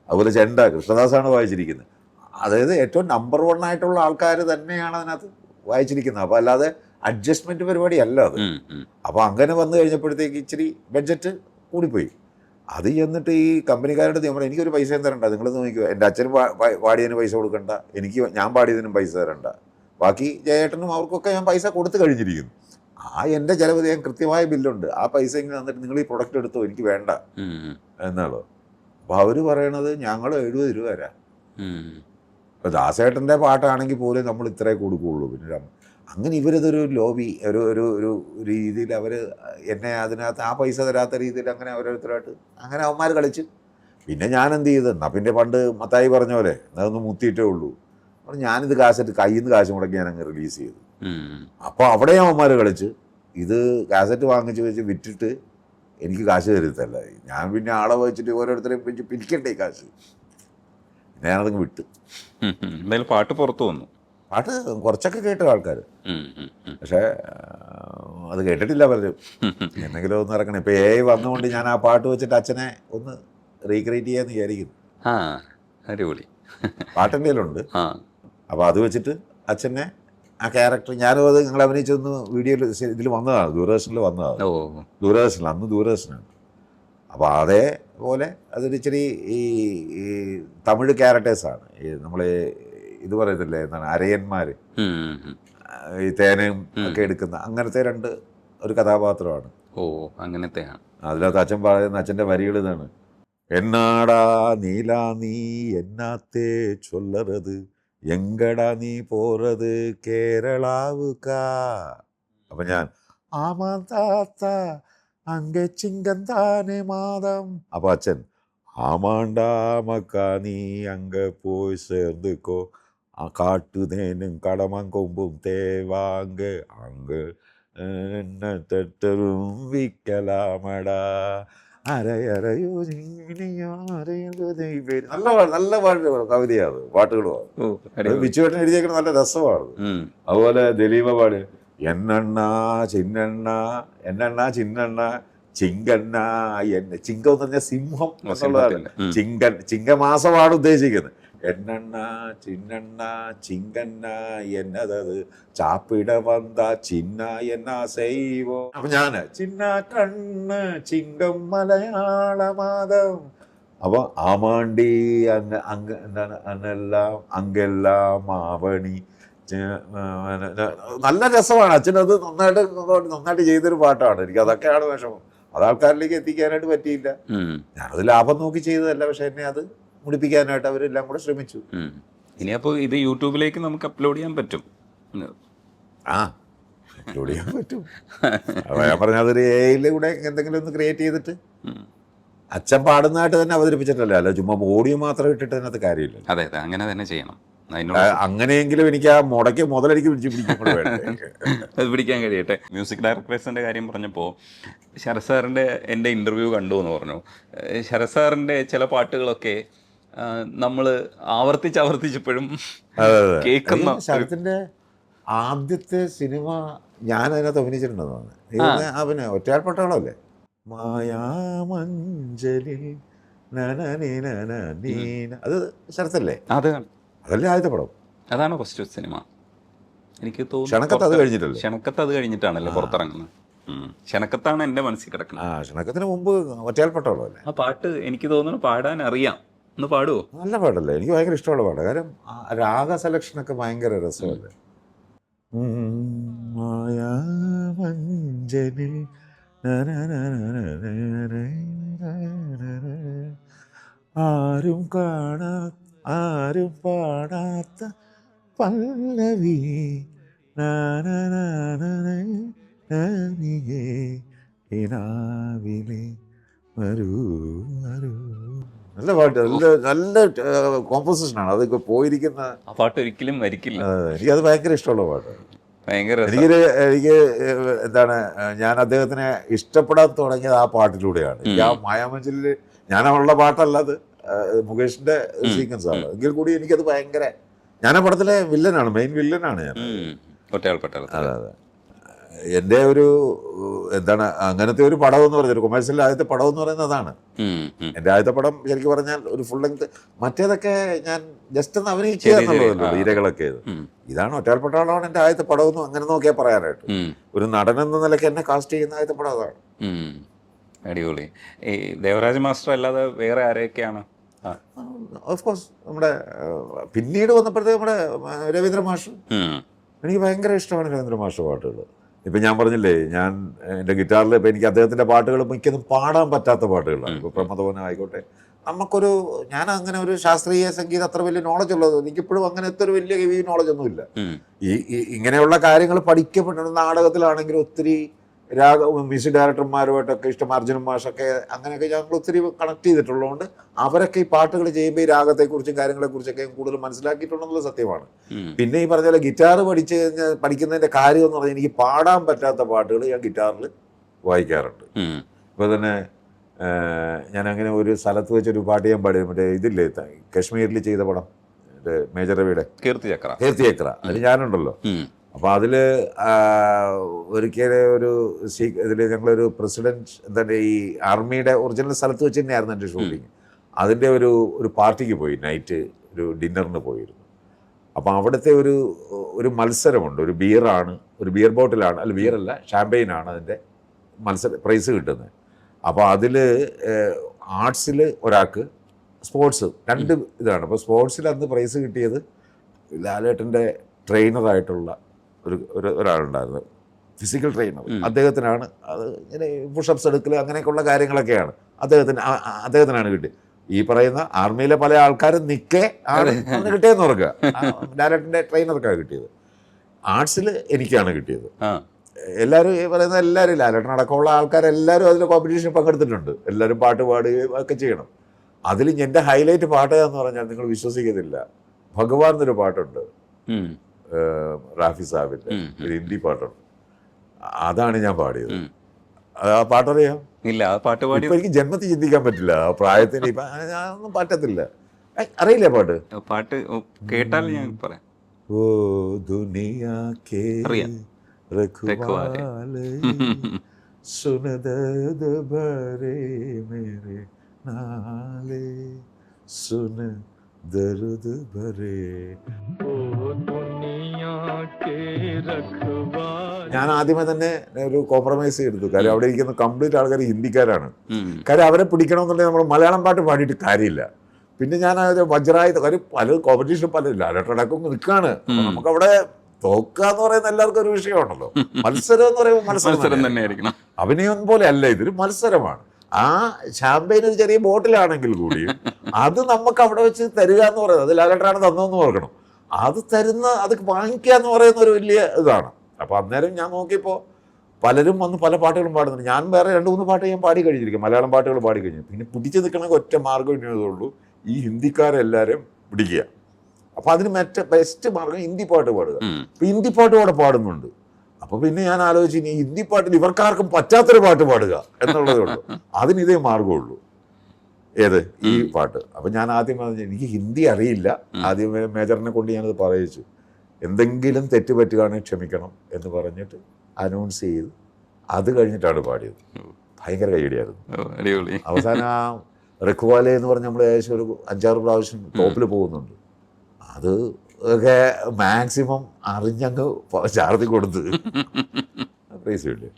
അതുപോലെ ചെണ്ട കൃഷ്ണദാസാണ് വായിച്ചിരിക്കുന്നത്. അതായത് ഏറ്റവും നമ്പർ 1 ആയിട്ടുള്ള ആൾക്കാർ തന്നെയാണ് അതിനകത്ത് വായിച്ചിരിക്കുന്നത്. അപ്പോൾ അല്ലാതെ അഡ്ജസ്റ്റ്മെൻറ്റ് പരിപാടി അല്ല അത്. അപ്പോൾ അങ്ങനെ വന്നു കഴിഞ്ഞപ്പോഴത്തേക്ക് ഇച്ചിരി ബഡ്ജറ്റ് കൂടിപ്പോയി. അത് ചെന്നിട്ട് ഈ കമ്പനിക്കാരുടെ നമ്മൾ എനിക്കൊരു പൈസയും തരണ്ട, നിങ്ങൾ നോക്കിക്കോ, എൻ്റെ അച്ഛനും പാടിയതിന് പൈസ കൊടുക്കണ്ട, ഞാൻ പാടിയതിനും പൈസ തരണ്ട, ബാക്കി ജയേട്ടനും അവർക്കൊക്കെ ഞാൻ പൈസ കൊടുത്തു കഴിഞ്ഞിരിക്കുന്നു. എൻ്റെ ചിലവ് ഞാൻ കൃത്യമായ ബില്ലുണ്ട്, ആ പൈസ ഇങ്ങനെ തന്നിട്ട് നിങ്ങൾ ഈ പ്രൊഡക്റ്റ് എടുത്തോ, എനിക്ക് വേണ്ട എന്നുള്ളത്. അപ്പോൾ അവർ പറയണത് ഞങ്ങൾ 70 രൂപ തരാം. ഇപ്പോൾ ദാസേട്ടൻ്റെ പാട്ടാണെങ്കിൽ പോലും നമ്മൾ ഇത്രേ കൊടുക്കുകയുള്ളൂ. പിന്നെ അങ്ങനെ ഇവരിതൊരു ലോബി ഒരു രീതിയിൽ അവർ എന്നെ അതിനകത്ത് ആ പൈസ തരാത്ത രീതിയിൽ അങ്ങനെ ഓരോരുത്തരായിട്ട് അങ്ങനെ അവന്മാർ കളിച്ച്. പിന്നെ ഞാൻ എന്ത് ചെയ്തു, എന്നാൽ പിന്നെ പണ്ട് മത്തായി പറഞ്ഞ പോലെ അതൊന്ന് മുത്തിയിട്ടേ ഉള്ളൂ. അപ്പോൾ ഞാനിത് കാസറ്റ് കയ്യിൽ നിന്ന് കാശ് മുടക്കി ഞാനങ്ങ് റിലീസ് ചെയ്തു. അപ്പോൾ അവിടെ അവന്മാർ കളിച്ച് ഇത് കാസറ്റ് വാങ്ങിച്ച് വെച്ച് വിറ്റിട്ട് എനിക്ക് കാശ് തരുത്തല്ല. ഞാൻ പിന്നെ ആളെ വെച്ചിട്ട് ഓരോരുത്തരെയും വെച്ച് പിരിക്കണ്ടേ കാശ്. ഞാനതങ്ങ് വിട്ട്. എന്തായാലും പാട്ട് പുറത്തു വന്നു. പാട്ട് കുറച്ചൊക്കെ കേട്ട ആൾക്കാർ. പക്ഷേ അത് കേട്ടിട്ടില്ല പലരും. എന്തെങ്കിലും ഒന്ന് ഇറക്കണം. ഇപ്പം AI വന്നുകൊണ്ട് ഞാൻ ആ പാട്ട് വെച്ചിട്ട് അച്ഛനെ ഒന്ന് റീക്രിയേറ്റ് ചെയ്യാന്ന് വിചാരിക്കുന്നു. ആ അടിപൊളി. പാട്ടെൻ്റെ കയ്യിലുണ്ട്. ആ അപ്പോൾ അത് വെച്ചിട്ട് അച്ഛനെ ആ ക്യാരക്ടർ ഞാനും അത് ഞങ്ങൾ അഭിനയിച്ചൊന്ന് വീഡിയോയിൽ ഇതിൽ വന്നതാണ്, ദൂരദർശനിൽ വന്നതാണ്. ഓ ദൂരദർശനിൽ അന്ന് ദൂരദർശനാണ്. അപ്പോൾ അതേപോലെ അതൊരു ഇച്ചിരി ഈ തമിഴ് ക്യാരക്ടേഴ്സാണ്. ഈ നമ്മൾ ഇത് പറയത്തില്ലേ എന്താണ് അരയന്മാർ, ഈ തേനയും ഒക്കെ എടുക്കുന്ന അങ്ങനത്തെ ഒരു കഥാപാത്രമാണ്. ഓ അങ്ങനത്തെയാണ്. അതിനകത്ത് അച്ഛൻ പറയുന്ന അച്ഛൻ്റെ വരികൾ ഇതാണ്: എന്നാടാ നീലാ നീ എന്നാത്തേ ചൊല്ലறது, എങ്കടാ നീ പോறது കേരളാവുക്കാ. അപ്പം ഞാൻ ആമാ താത്ത അങ്ങെ ചിങ്കന്താനെ മാതം. അപ്പോൾ അച്ഛൻ ആമാണ്ടാ മക്കാ നീ അങ്ങ പോയി ചേർந்துக்கோ, ആ കാട്ടുതേനും കടമങ്കൊമ്പും തേവാങ്ക അങ്ങ് തെറ്ററും വിക്കലാമടാ അരയറയോ നല്ല കവിതയാണ്, പാട്ടുകളുമാണ്. ബിച്ചുവേട്ടൻ എഴുതിയേക്കുന്നത് നല്ല രസമാണ്. അതുപോലെ ദിലീപ പാട് എന്നെണ്ണ ചിന്നെണ്ണ എന്നെണ്ണ ചിന്നെണ്ണ ചിങ്കണ്ണ എന്നെ. ചിങ്കം എന്ന് പറഞ്ഞാൽ സിംഹം എന്നുള്ളതാണ്. ചിങ്ങമാസമാണ് ഉദ്ദേശിക്കുന്നത്. എന്നെണ്ണ ചിന്നെണ്ണ ചിങ്കണ്ണ എന്നതത് ചാപ്പിട വന്ന ചിന്ന എന്നാ സൈവോ. അപ്പൊ ഞാന് ചിന്ന കണ്ണ് ചിങ്കം മലയാളമാതം. അപ്പൊ ആമാണ്ടി എന്താണ് അന്നെല്ലാം അങ്കെല്ലാം ആവണി. നല്ല രസമാണ്. അച്ഛനത് നന്നായിട്ട് ചെയ്തൊരു പാട്ടാണ്. എനിക്ക് അതൊക്കെയാണ് വിഷമം. അത് ആൾക്കാരിലേക്ക് എത്തിക്കാനായിട്ട് പറ്റിയില്ല. ഞാനത് ലാഭം നോക്കി ചെയ്തതല്ല, പക്ഷെ എന്നെ അത് മുടിപ്പിക്കാനായിട്ട് അവരെല്ലാം കൂടെ ശ്രമിച്ചു. ഇനിയപ്പോൾ ഇത് യൂട്യൂബിലേക്ക് നമുക്ക് അപ്ലോഡ് ചെയ്യാൻ പറ്റും. ആ അപ്ലോഡ് ചെയ്യാൻ പറ്റും. ഞാൻ പറഞ്ഞ അതൊരു AI കൂടെ എന്തെങ്കിലും ഒന്ന് ക്രിയേറ്റ് ചെയ്തിട്ട് അച്ഛൻ പാടുന്നതായിട്ട് തന്നെ അവതരിപ്പിച്ചിട്ടല്ല, അല്ല ചുമ്മാ ഓഡിയോ മാത്രം ഇട്ടിട്ട് അതിനകത്ത് കാര്യമില്ല. അതെ അതെ, അങ്ങനെ തന്നെ ചെയ്യണം. അങ്ങനെയെങ്കിലും എനിക്ക് ആ മുടക്കി മുതലെനിക്ക് പിടിക്കാൻ കഴിയട്ടെ. മ്യൂസിക് ഡയറക്ടേഴ്സിൻ്റെ കാര്യം പറഞ്ഞപ്പോൾ ശരത് സാറിൻ്റെ എൻ്റെ ഇൻ്റർവ്യൂ കണ്ടു എന്ന് പറഞ്ഞു. ശരത് സാറിൻ്റെ ചില പാട്ടുകളൊക്കെ നമ്മൾ ആവർത്തിച്ചപ്പോഴും കേൾക്കുന്ന. ശരത്തിൻ്റെ ആദ്യത്തെ സിനിമ ഞാൻ അതിനകത്ത് അഭിനയിച്ചിട്ടുണ്ടെന്നാണ്. അവന് ഒറ്റയാൾപ്പട്ടാളല്ലേ, മായാമഞ്ചലിൽ അത് ശരത്തല്ലേ? അതല്ലേ ആദ്യത്തെ പടം? അതാണ് ഫസ്റ്റ് സിനിമ എനിക്ക് തോന്നുന്നു. ക്ഷണക്കത്ത് അത് കഴിഞ്ഞിട്ടല്ലേ? ക്ഷണക്കത്ത് അത് കഴിഞ്ഞിട്ടാണല്ലേ പുറത്തിറങ്ങുന്നത്. ക്ഷണക്കത്താണ് എൻ്റെ മനസ്സിൽ കിടക്കുന്നത്. ക്ഷണക്കത്തിന് മുമ്പ് ഒറ്റയാൾപ്പട്ടാളോ അല്ലേ? ആ പാട്ട് എനിക്ക് തോന്നുന്നു പാടാൻ അറിയാം. ഒന്ന് പാടുവോ? നല്ല പാട്ടല്ലേ, എനിക്ക് ഭയങ്കര ഇഷ്ടമുള്ള പാട്ടാണ്. കാരണം രാഗ സെലക്ഷനൊക്കെ ഭയങ്കര രസമല്ലേ. മായാമഞ്ചലിൽ ആരും ആരും പാടാത്ത പല്ലവി വരൂ വരൂ. നല്ല പാട്ട്, നല്ല കോമ്പോസിഷനാണ്. അതൊക്കെ പോയിരിക്കുന്ന ആ പാട്ട് ഒരിക്കലും മരിക്കില്ല. എനിക്കത് ഭയങ്കര ഇഷ്ടമുള്ള പാട്ട്. ഭയങ്കര എനിക്ക് എന്താണ്, ഞാൻ അദ്ദേഹത്തിനെ ഇഷ്ടപ്പെടാൻ തുടങ്ങിയത് ആ പാട്ടിലൂടെയാണ്. ആ മായാമഞ്ചലിൽ ഞാനുള്ള പാട്ടല്ല, അത് മുകേഷിന്റെ സീക്വൻസ് ആണ്. എങ്കിൽ കൂടി എനിക്കത് ഭയങ്കര, ഞാൻ ആ പടത്തിലെ വില്ലനാണ്, മെയിൻ വില്ലനാണ് ഞാൻ. അതെ അതെ. എൻ്റെ ഒരു എന്താണ് അങ്ങനത്തെ ഒരു പടം എന്ന് പറഞ്ഞത്, ഒരു കൊമേഴ്സ്യൽ ആദ്യത്തെ പടം എന്ന് പറയുന്നത് അതാണ്. എൻ്റെ ആദ്യത്തെ പടം ശരിക്കും പറഞ്ഞാൽ ഒരു ഫുൾ ലെങ്ത്. മറ്റേതൊക്കെ ഞാൻ ജസ്റ്റ് ഒന്ന് അഭിനയിക്കുക എന്നുള്ളതല്ലോ, ഇരകളൊക്കെ. ഇതാണ് ഒറ്റയാൾപ്പട്ടാളമാണ് എൻ്റെ ആദ്യത്തെ പടമൊന്നും അങ്ങനെ നോക്കിയാൽ പറയാനായിട്ട്. ഒരു നടൻ എന്ന നിലയ്ക്ക് എന്നെ കാസ്റ്റ് ചെയ്യുന്ന ആദ്യത്തെ പടം അതാണ്. അടിപൊളി. ഈ ദേവരാജ് മാസ്റ്റർ അല്ലാതെ വേറെ ആരെയൊക്കെയാണ്? ഓഫ്കോഴ്സ് നമ്മുടെ പിന്നീട് വന്നപ്പോഴത്തേക്ക് നമ്മുടെ രവീന്ദ്ര മാഷ്, എനിക്ക് ഭയങ്കര ഇഷ്ടമാണ് രവീന്ദ്ര മാഷ് പാട്ടുകൾ. ഇപ്പം ഞാൻ പറഞ്ഞില്ലേ, ഞാൻ എൻ്റെ ഗിറ്റാറിൽ ഇപ്പം എനിക്ക് അദ്ദേഹത്തിൻ്റെ പാട്ടുകൾ മിക്കതും പാടാൻ പറ്റാത്ത പാട്ടുകളാണ്. ഇപ്പോൾ പ്രമദവനം ആയിക്കോട്ടെ, നമുക്കൊരു, ഞാൻ അങ്ങനെ ഒരു ശാസ്ത്രീയ സംഗീതം അത്ര വലിയ നോളജ് ഉള്ളത് എനിക്കിപ്പോഴും അങ്ങനത്തെ ഒരു വലിയ ഹെവി നോളജ് ഒന്നുമില്ല. ഇങ്ങനെയുള്ള കാര്യങ്ങൾ പഠിക്കപ്പെട്ട നാടകത്തിലാണെങ്കിലും ഒത്തിരി മ്യൂസിക് ഡയറക്ടർമാരുമായിട്ടൊക്കെ ഇഷ്ടം, അർജുനൻ മാഷൊക്കെ അങ്ങനെയൊക്കെ ഞങ്ങൾ ഒത്തിരി കണക്ട് ചെയ്തിട്ടുള്ളതുകൊണ്ട് അവരൊക്കെ ഈ പാട്ടുകൾ ചെയ്യുമ്പോൾ ഈ രാഗത്തെക്കുറിച്ചും കാര്യങ്ങളെക്കുറിച്ചൊക്കെ കൂടുതൽ മനസ്സിലാക്കിയിട്ടുണ്ടെന്നുള്ളത് സത്യമാണ്. പിന്നെ ഈ പറഞ്ഞ പോലെ ഗിറ്റാർ പഠിക്കുന്നതിൻ്റെ കാര്യം എന്ന് പറഞ്ഞാൽ എനിക്ക് പാടാൻ പറ്റാത്ത പാട്ടുകൾ ഞാൻ ഗിറ്റാറിൽ വായിക്കാറുണ്ട്. ഇപ്പോൾ തന്നെ ഞാൻ അങ്ങനെ ഒരു സ്ഥലത്ത് വെച്ചൊരു പാട്ട് ഞാൻ പാടി, മറ്റേ ഇതില്ലേ കാശ്മീരിൽ ചെയ്ത പടം, മേജർ രവിയുടെ കീർത്തി ചക്ര, അതിൽ ഞാനുണ്ടല്ലോ. അപ്പോൾ അതിൽ ഒരിക്കൽ ഒരു ഇതിൽ ഞങ്ങളൊരു പ്രസിഡൻറ്റ് എന്താണ് ഈ ആർമിയുടെ ഒറിജിനൽ സ്ഥലത്ത് വെച്ച് തന്നെയായിരുന്നു എൻ്റെ ഷൂട്ടിങ്. അതിൻ്റെ ഒരു പാർട്ടിക്ക് പോയി, നൈറ്റ് ഒരു ഡിന്നറിന് പോയിരുന്നു. അപ്പോൾ അവിടുത്തെ ഒരു മത്സരമുണ്ട്, ഒരു ബിയറാണ്, ഒരു ബിയർ ബോട്ടിലാണ്, അല്ല ബിയറല്ല ഷാമ്പെയിനാണ് അതിൻ്റെ പ്രൈസ് കിട്ടുന്നത്. അപ്പോൾ അതിൽ ആർട്സിൽ ഒരാൾക്ക്, സ്പോർട്സ്, 2 ഇതാണ്. അപ്പോൾ സ്പോർട്സിൽ അന്ന് പ്രൈസ് കിട്ടിയത് ലാലേട്ടൻ്റെ ട്രെയിനറായിട്ടുള്ള ഒരാളുണ്ടായിരുന്നു, ഫിസിക്കൽ ട്രെയിനർ. അദ്ദേഹത്തിനാണ് അത് ഇങ്ങനെ പുഷപ്സ് എടുക്കൽ അങ്ങനെയൊക്കെയുള്ള കാര്യങ്ങളൊക്കെയാണ് അദ്ദേഹത്തിനാണ് കിട്ടിയത്. ഈ പറയുന്ന ആർമിയിലെ പല ആൾക്കാരും നിൽക്കെ ആണ് അന്ന് കിട്ടിയെന്ന് ഓർക്കുക. ലാലേട്ടൻ്റെ ട്രെയിനർക്കാണ് കിട്ടിയത്. ആർട്സിൽ എനിക്കാണ് കിട്ടിയത്. എല്ലാവരും ഈ പറയുന്ന എല്ലാവരും ലാലേട്ടൻ അടക്കമുള്ള ആൾക്കാരെല്ലാവരും അതിൽ കോമ്പറ്റീഷൻ പങ്കെടുത്തിട്ടുണ്ട്. എല്ലാവരും പാട്ട് പാടുകയും ഒക്കെ ചെയ്യണം. അതിൽ എൻ്റെ ഹൈലൈറ്റ് പാട്ട് എന്ന് പറഞ്ഞാൽ നിങ്ങൾ വിശ്വസിക്കത്തില്ല, ഭഗവാൻ എന്നൊരു പാട്ടുണ്ട് റാഫി സാഹിബിൻ്റെ, ഒരു ഹിന്ദി പാട്ടുണ്ട്. അതാണ് ഞാൻ പാടിയത്. ആ പാട്ടറിയാം? ഇല്ല, ആ പാട്ട് പാടി എനിക്ക് ജന്മത്തിൽ ചിന്തിക്കാൻ പറ്റില്ല, ആ പ്രായത്തിന് ഇപ്പം ഒന്നും പറ്റത്തില്ല. അറിയില്ല പാട്ട്? പാട്ട് കേട്ടാൽ ഞാൻ പറയാം. ഓ ദുനിയാ കേ രഖ്വാലേ സുൻ ദർദ് ഭരേ മേരെ നാലേ സുൻ ദർദ് ഭരേ. ഞാൻ ആദ്യമേ തന്നെ ഒരു കോംപ്രമൈസ് ചെയ്തെടുത്തു. കാര്യം അവിടെ ഇരിക്കുന്ന കംപ്ലീറ്റ് ആൾക്കാർ ഹിന്ദിക്കാരാണ്. കാര്യം അവരെ പിടിക്കണമെന്നുണ്ടെങ്കിൽ നമ്മൾ മലയാളം പാട്ട് പാടിയിട്ട് കാര്യമില്ല. പിന്നെ ഞാൻ വജ്രായുധ കാര്യം പല കോമ്പറ്റീഷൻ പല ലാലേട്ടടക്കം നിൽക്കുകയാണ്. നമുക്കവിടെ തോക്കുക എന്ന് പറയുന്ന എല്ലാവർക്കും ഒരു വിഷയമാണല്ലോ. മത്സരം എന്ന് പറയുമ്പോൾ മത്സരം തന്നെയായിരിക്കണം. അഭിനയം പോലെ അല്ല, ഇതൊരു മത്സരമാണ്. ആ ഷാമ്പയിൻ ഒരു ചെറിയ ബോട്ടിലാണെങ്കിൽ കൂടി അത് നമുക്ക് അവിടെ വെച്ച് തരിക എന്ന് പറയുന്നത്, അത് ലാലേട്ടനാണ് തന്നതെന്ന് ഓർക്കണം. അത് അത് വാങ്ങിക്കുക എന്ന് പറയുന്ന ഒരു വലിയ ഇതാണ്. അപ്പോൾ അന്നേരം ഞാൻ നോക്കിയപ്പോൾ പലരും വന്ന് പല പാട്ടുകളും പാടുന്നുണ്ട്. ഞാൻ വേറെ 2-3 പാട്ട് ഞാൻ പാടി കഴിഞ്ഞിരിക്കും, മലയാളം പാട്ടുകൾ പാടി കഴിഞ്ഞു. പിന്നെ പിടിച്ച് നിൽക്കണമെങ്കിൽ ഒറ്റ മാർഗ്ഗം ഇന്നതേ ഈ ഹിന്ദിക്കാരെല്ലാവരും പിടിക്കുക. അപ്പോൾ അതിന് ബെസ്റ്റ് മാർഗ്ഗം ഹിന്ദി പാട്ട് പാടുക. അപ്പോൾ ഹിന്ദി പാട്ടും അവിടെ പാടുന്നുണ്ട്. അപ്പോൾ പിന്നെ ഞാൻ ആലോചിച്ചു, ഇനി ഹിന്ദി പാട്ടിൽ ഇവർക്കാർക്കും പറ്റാത്തൊരു പാട്ട് പാടുക എന്നുള്ളതേ ഉള്ളൂ. അതിന് ഇതേ മാർഗ്ഗമുള്ളൂ. ഏത്? ഈ പാട്ട്. അപ്പം ഞാൻ ആദ്യം പറഞ്ഞു എനിക്ക് ഹിന്ദി അറിയില്ല. ആദ്യം മേജറിനെ കൊണ്ട് ഞാനത് പറയിച്ചു. എന്തെങ്കിലും തെറ്റ് പറ്റുകയാണെങ്കിൽ ക്ഷമിക്കണം എന്ന് പറഞ്ഞിട്ട് അനൗൺസ് ചെയ്ത് അത് കഴിഞ്ഞിട്ടാണ് പാടിയത്. ഭയങ്കര കൈയടിയായിരുന്നു. അവസാനം ആ റഖ്വാലെ എന്ന് പറഞ്ഞ് നമ്മൾ ഏകദേശം ഒരു 5-6 പ്രാവശ്യം ടോപ്പിൽ പോകുന്നുണ്ട്. അത് ഒക്കെ മാക്സിമം അറിഞ്ഞങ്ങ് ചാർത്തി കൊടുത്ത് പ്രൈസ് കിട്ടി.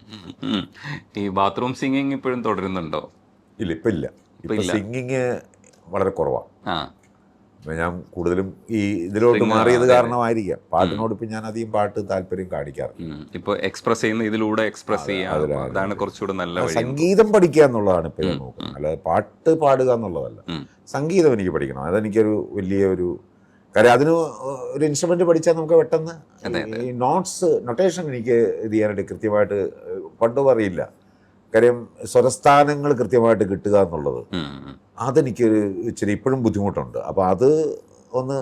ഈ ബാത്റൂം സിംഗിങ് ഇപ്പോഴും തുടരുന്നുണ്ടോ? ഇല്ല, ഇപ്പം ഇല്ല. ഇപ്പം സിംഗിങ് വളരെ കുറവാണ്. ഞാൻ കൂടുതലും ഈ ഇതിലോട്ട് മാറിയത് കാരണമായിരിക്കാം. പാട്ടിനോട് ഇപ്പം ഞാൻ അധികം താല്പര്യം കാണിക്കാറില്ല. ഇപ്പോൾ എക്സ്പ്രസ് ചെയ്യുന്ന ഇതിലൂടെ എക്സ്പ്രസ് ചെയ്യാം, അതാണ് കുറച്ചുകൂടെ നല്ല. സംഗീതം പഠിക്കുക എന്നുള്ളതാണ് ഇപ്പം ഞാൻ നോക്കുന്നത്, അല്ലാതെ പാട്ട് പാടുക എന്നുള്ളതല്ല. സംഗീതം എനിക്ക് പഠിക്കണം. അതെനിക്കൊരു വലിയൊരു കാര്യം. അതിന് ഒരു ഇൻസ്ട്രുമെന്റ് പഠിച്ചാൽ നമുക്ക് പെട്ടെന്ന് ഈ നൊട്ടേഷൻ എനിക്ക് ഇത് ചെയ്യാനായിട്ട് കൃത്യമായിട്ട് പണ്ട് അറിയില്ല. കാര്യം സ്വരസ്ഥാനങ്ങൾ കൃത്യമായിട്ട് കിട്ടുക എന്നുള്ളത് അതെനിക്കൊരു ഇച്ചിരി ഇപ്പോഴും ബുദ്ധിമുട്ടുണ്ട്. അപ്പോൾ അത് ഒന്ന്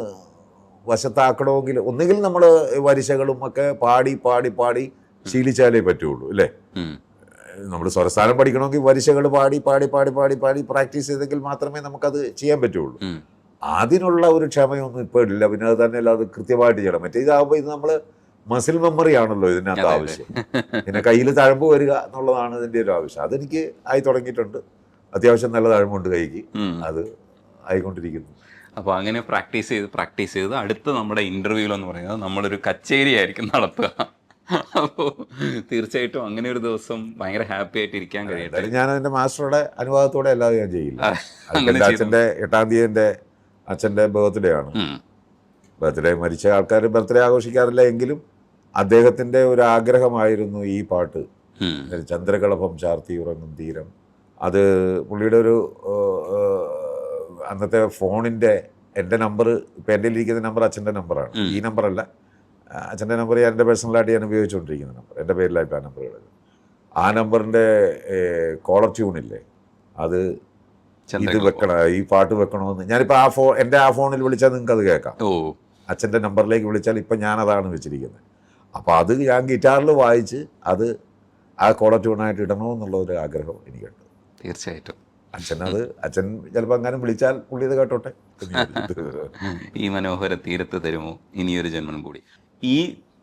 വശത്താക്കണമെങ്കിൽ ഒന്നുകിൽ നമ്മൾ വരിശകളും ഒക്കെ പാടി പാടി പാടി ശീലിച്ചാലേ പറ്റുള്ളൂ, അല്ലേ? നമ്മൾ സ്വരസ്ഥാനം പഠിക്കണമെങ്കിൽ വരിശകൾ പാടി പാടി പാടി പാടി പാടി പ്രാക്ടീസ് ചെയ്തെങ്കിൽ മാത്രമേ നമുക്കത് ചെയ്യാൻ പറ്റുള്ളൂ. അതിനുള്ള ഒരു ക്ഷമയൊന്നും ഇപ്പോൾ ഇല്ല. പിന്നെ അത് തന്നെ അത് കൃത്യമായിട്ട് ചെയ്യണം. മറ്റേ ഇതാകുമ്പോൾ ഇത് നമ്മൾ മസിൽ മെമ്മറി ആണല്ലോ ഇതിനകത്ത് ആവശ്യം. പിന്നെ കയ്യിൽ തഴമ്പ് വരിക എന്നുള്ളതാണ് ഇതിൻ്റെ ഒരു ആവശ്യം. അതെനിക്ക് ആയി തുടങ്ങിയിട്ടുണ്ട്. അത്യാവശ്യം നല്ല തഴമ്പുണ്ട് കൈക്ക്, അത് ആയിക്കൊണ്ടിരിക്കുന്നു. അപ്പോൾ അങ്ങനെ പ്രാക്ടീസ് ചെയ്ത് അടുത്ത നമ്മുടെ ഇൻ്റർവ്യൂലെന്ന് എന്ന് പറയുന്നത് നമ്മളൊരു കച്ചേരി ആയിരിക്കും നടത്തുക. അപ്പോൾ തീർച്ചയായിട്ടും അങ്ങനെ ഒരു ദിവസം ഭയങ്കര ഹാപ്പി ആയിട്ട് ഇരിക്കാൻ കഴിയട്ടെ. ഞാൻ അതിൻ്റെ മാസ്റ്ററുടെ അനുവാദത്തോടെ അല്ലാതെ ഞാൻ ചെയ്യില്ല. എൻ്റെ അച്ഛൻ്റെ 8-ാം തീയതി എൻ്റെ അച്ഛൻ്റെ ബർത്ത്ഡേ ആണ്. മരിച്ച ആൾക്കാർ ബർത്ത്ഡേ ആഘോഷിക്കാറില്ല എങ്കിലും അദ്ദേഹത്തിൻ്റെ ഒരു ആഗ്രഹമായിരുന്നു ഈ പാട്ട്, ചന്ദ്രകളഭം ചാർത്തി ഉറങ്ങും തീരം. അത് പുള്ളിയുടെ ഒരു അന്നത്തെ ഫോണിൻ്റെ എൻ്റെ നമ്പർ, ഇപ്പം എൻ്റെ ഇരിക്കുന്ന നമ്പർ അച്ഛൻ്റെ നമ്പറാണ്. ഈ നമ്പറല്ല, അച്ഛൻ്റെ നമ്പർ എൻ്റെ പേഴ്സണലായിട്ട് ഞാൻ ഉപയോഗിച്ചുകൊണ്ടിരിക്കുന്ന നമ്പർ, എൻ്റെ പേരിലായിട്ട് ആ നമ്പറുകൾ. ആ നമ്പറിൻ്റെ കോളർ ട്യൂണില്ലേ, അത് ഇത് വെക്കണം, ഈ പാട്ട് വെക്കണമെന്ന് ഞാനിപ്പോൾ എൻ്റെ ആ ഫോണിൽ വിളിച്ചാൽ നിങ്ങൾക്ക് അത് കേൾക്കാം. അച്ഛൻ്റെ നമ്പറിലേക്ക് വിളിച്ചാൽ ഇപ്പം ഞാനതാണ് വെച്ചിരിക്കുന്നത്. അപ്പോൾ അത് ഞാൻ ഗിറ്റാറിൽ വായിച്ച് അത് ആ കോളർ ട്യൂണായിട്ട് ഇടണമെന്നുള്ള ഒരു ആഗ്രഹം എനിക്കുണ്ട്. തീർച്ചയായിട്ടും അച്ഛൻ ചിലപ്പോൾ അങ്ങനെ വിളിച്ചാൽ പുള്ളി ഇത് കേട്ടോട്ടെ. ഈ മനോഹര തീരത്ത് തരുമോ ഇനിയൊരു ജന്മം കൂടി. ഈ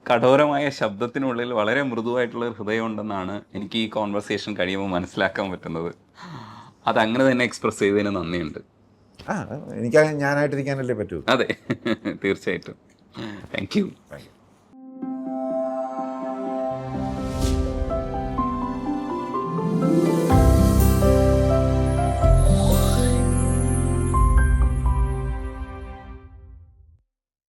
കഠോരമായ ശബ്ദത്തിനുള്ളിൽ വളരെ മൃദുവായിട്ടുള്ള ഒരു ഹൃദയം ഉണ്ടെന്നാണ് എനിക്ക് ഈ കോൺവെർസേഷൻ കഴിയുമ്പോൾ മനസ്സിലാക്കാൻ പറ്റുന്നത്. അതങ്ങനെ തന്നെ എക്സ്പ്രസ് ചെയ്തതിന് നന്ദിയുണ്ട്. എനിക്ക് ഞാനായിട്ടിരിക്കാനല്ലേ പറ്റൂ. അതെ, തീർച്ചയായിട്ടും. Thank you.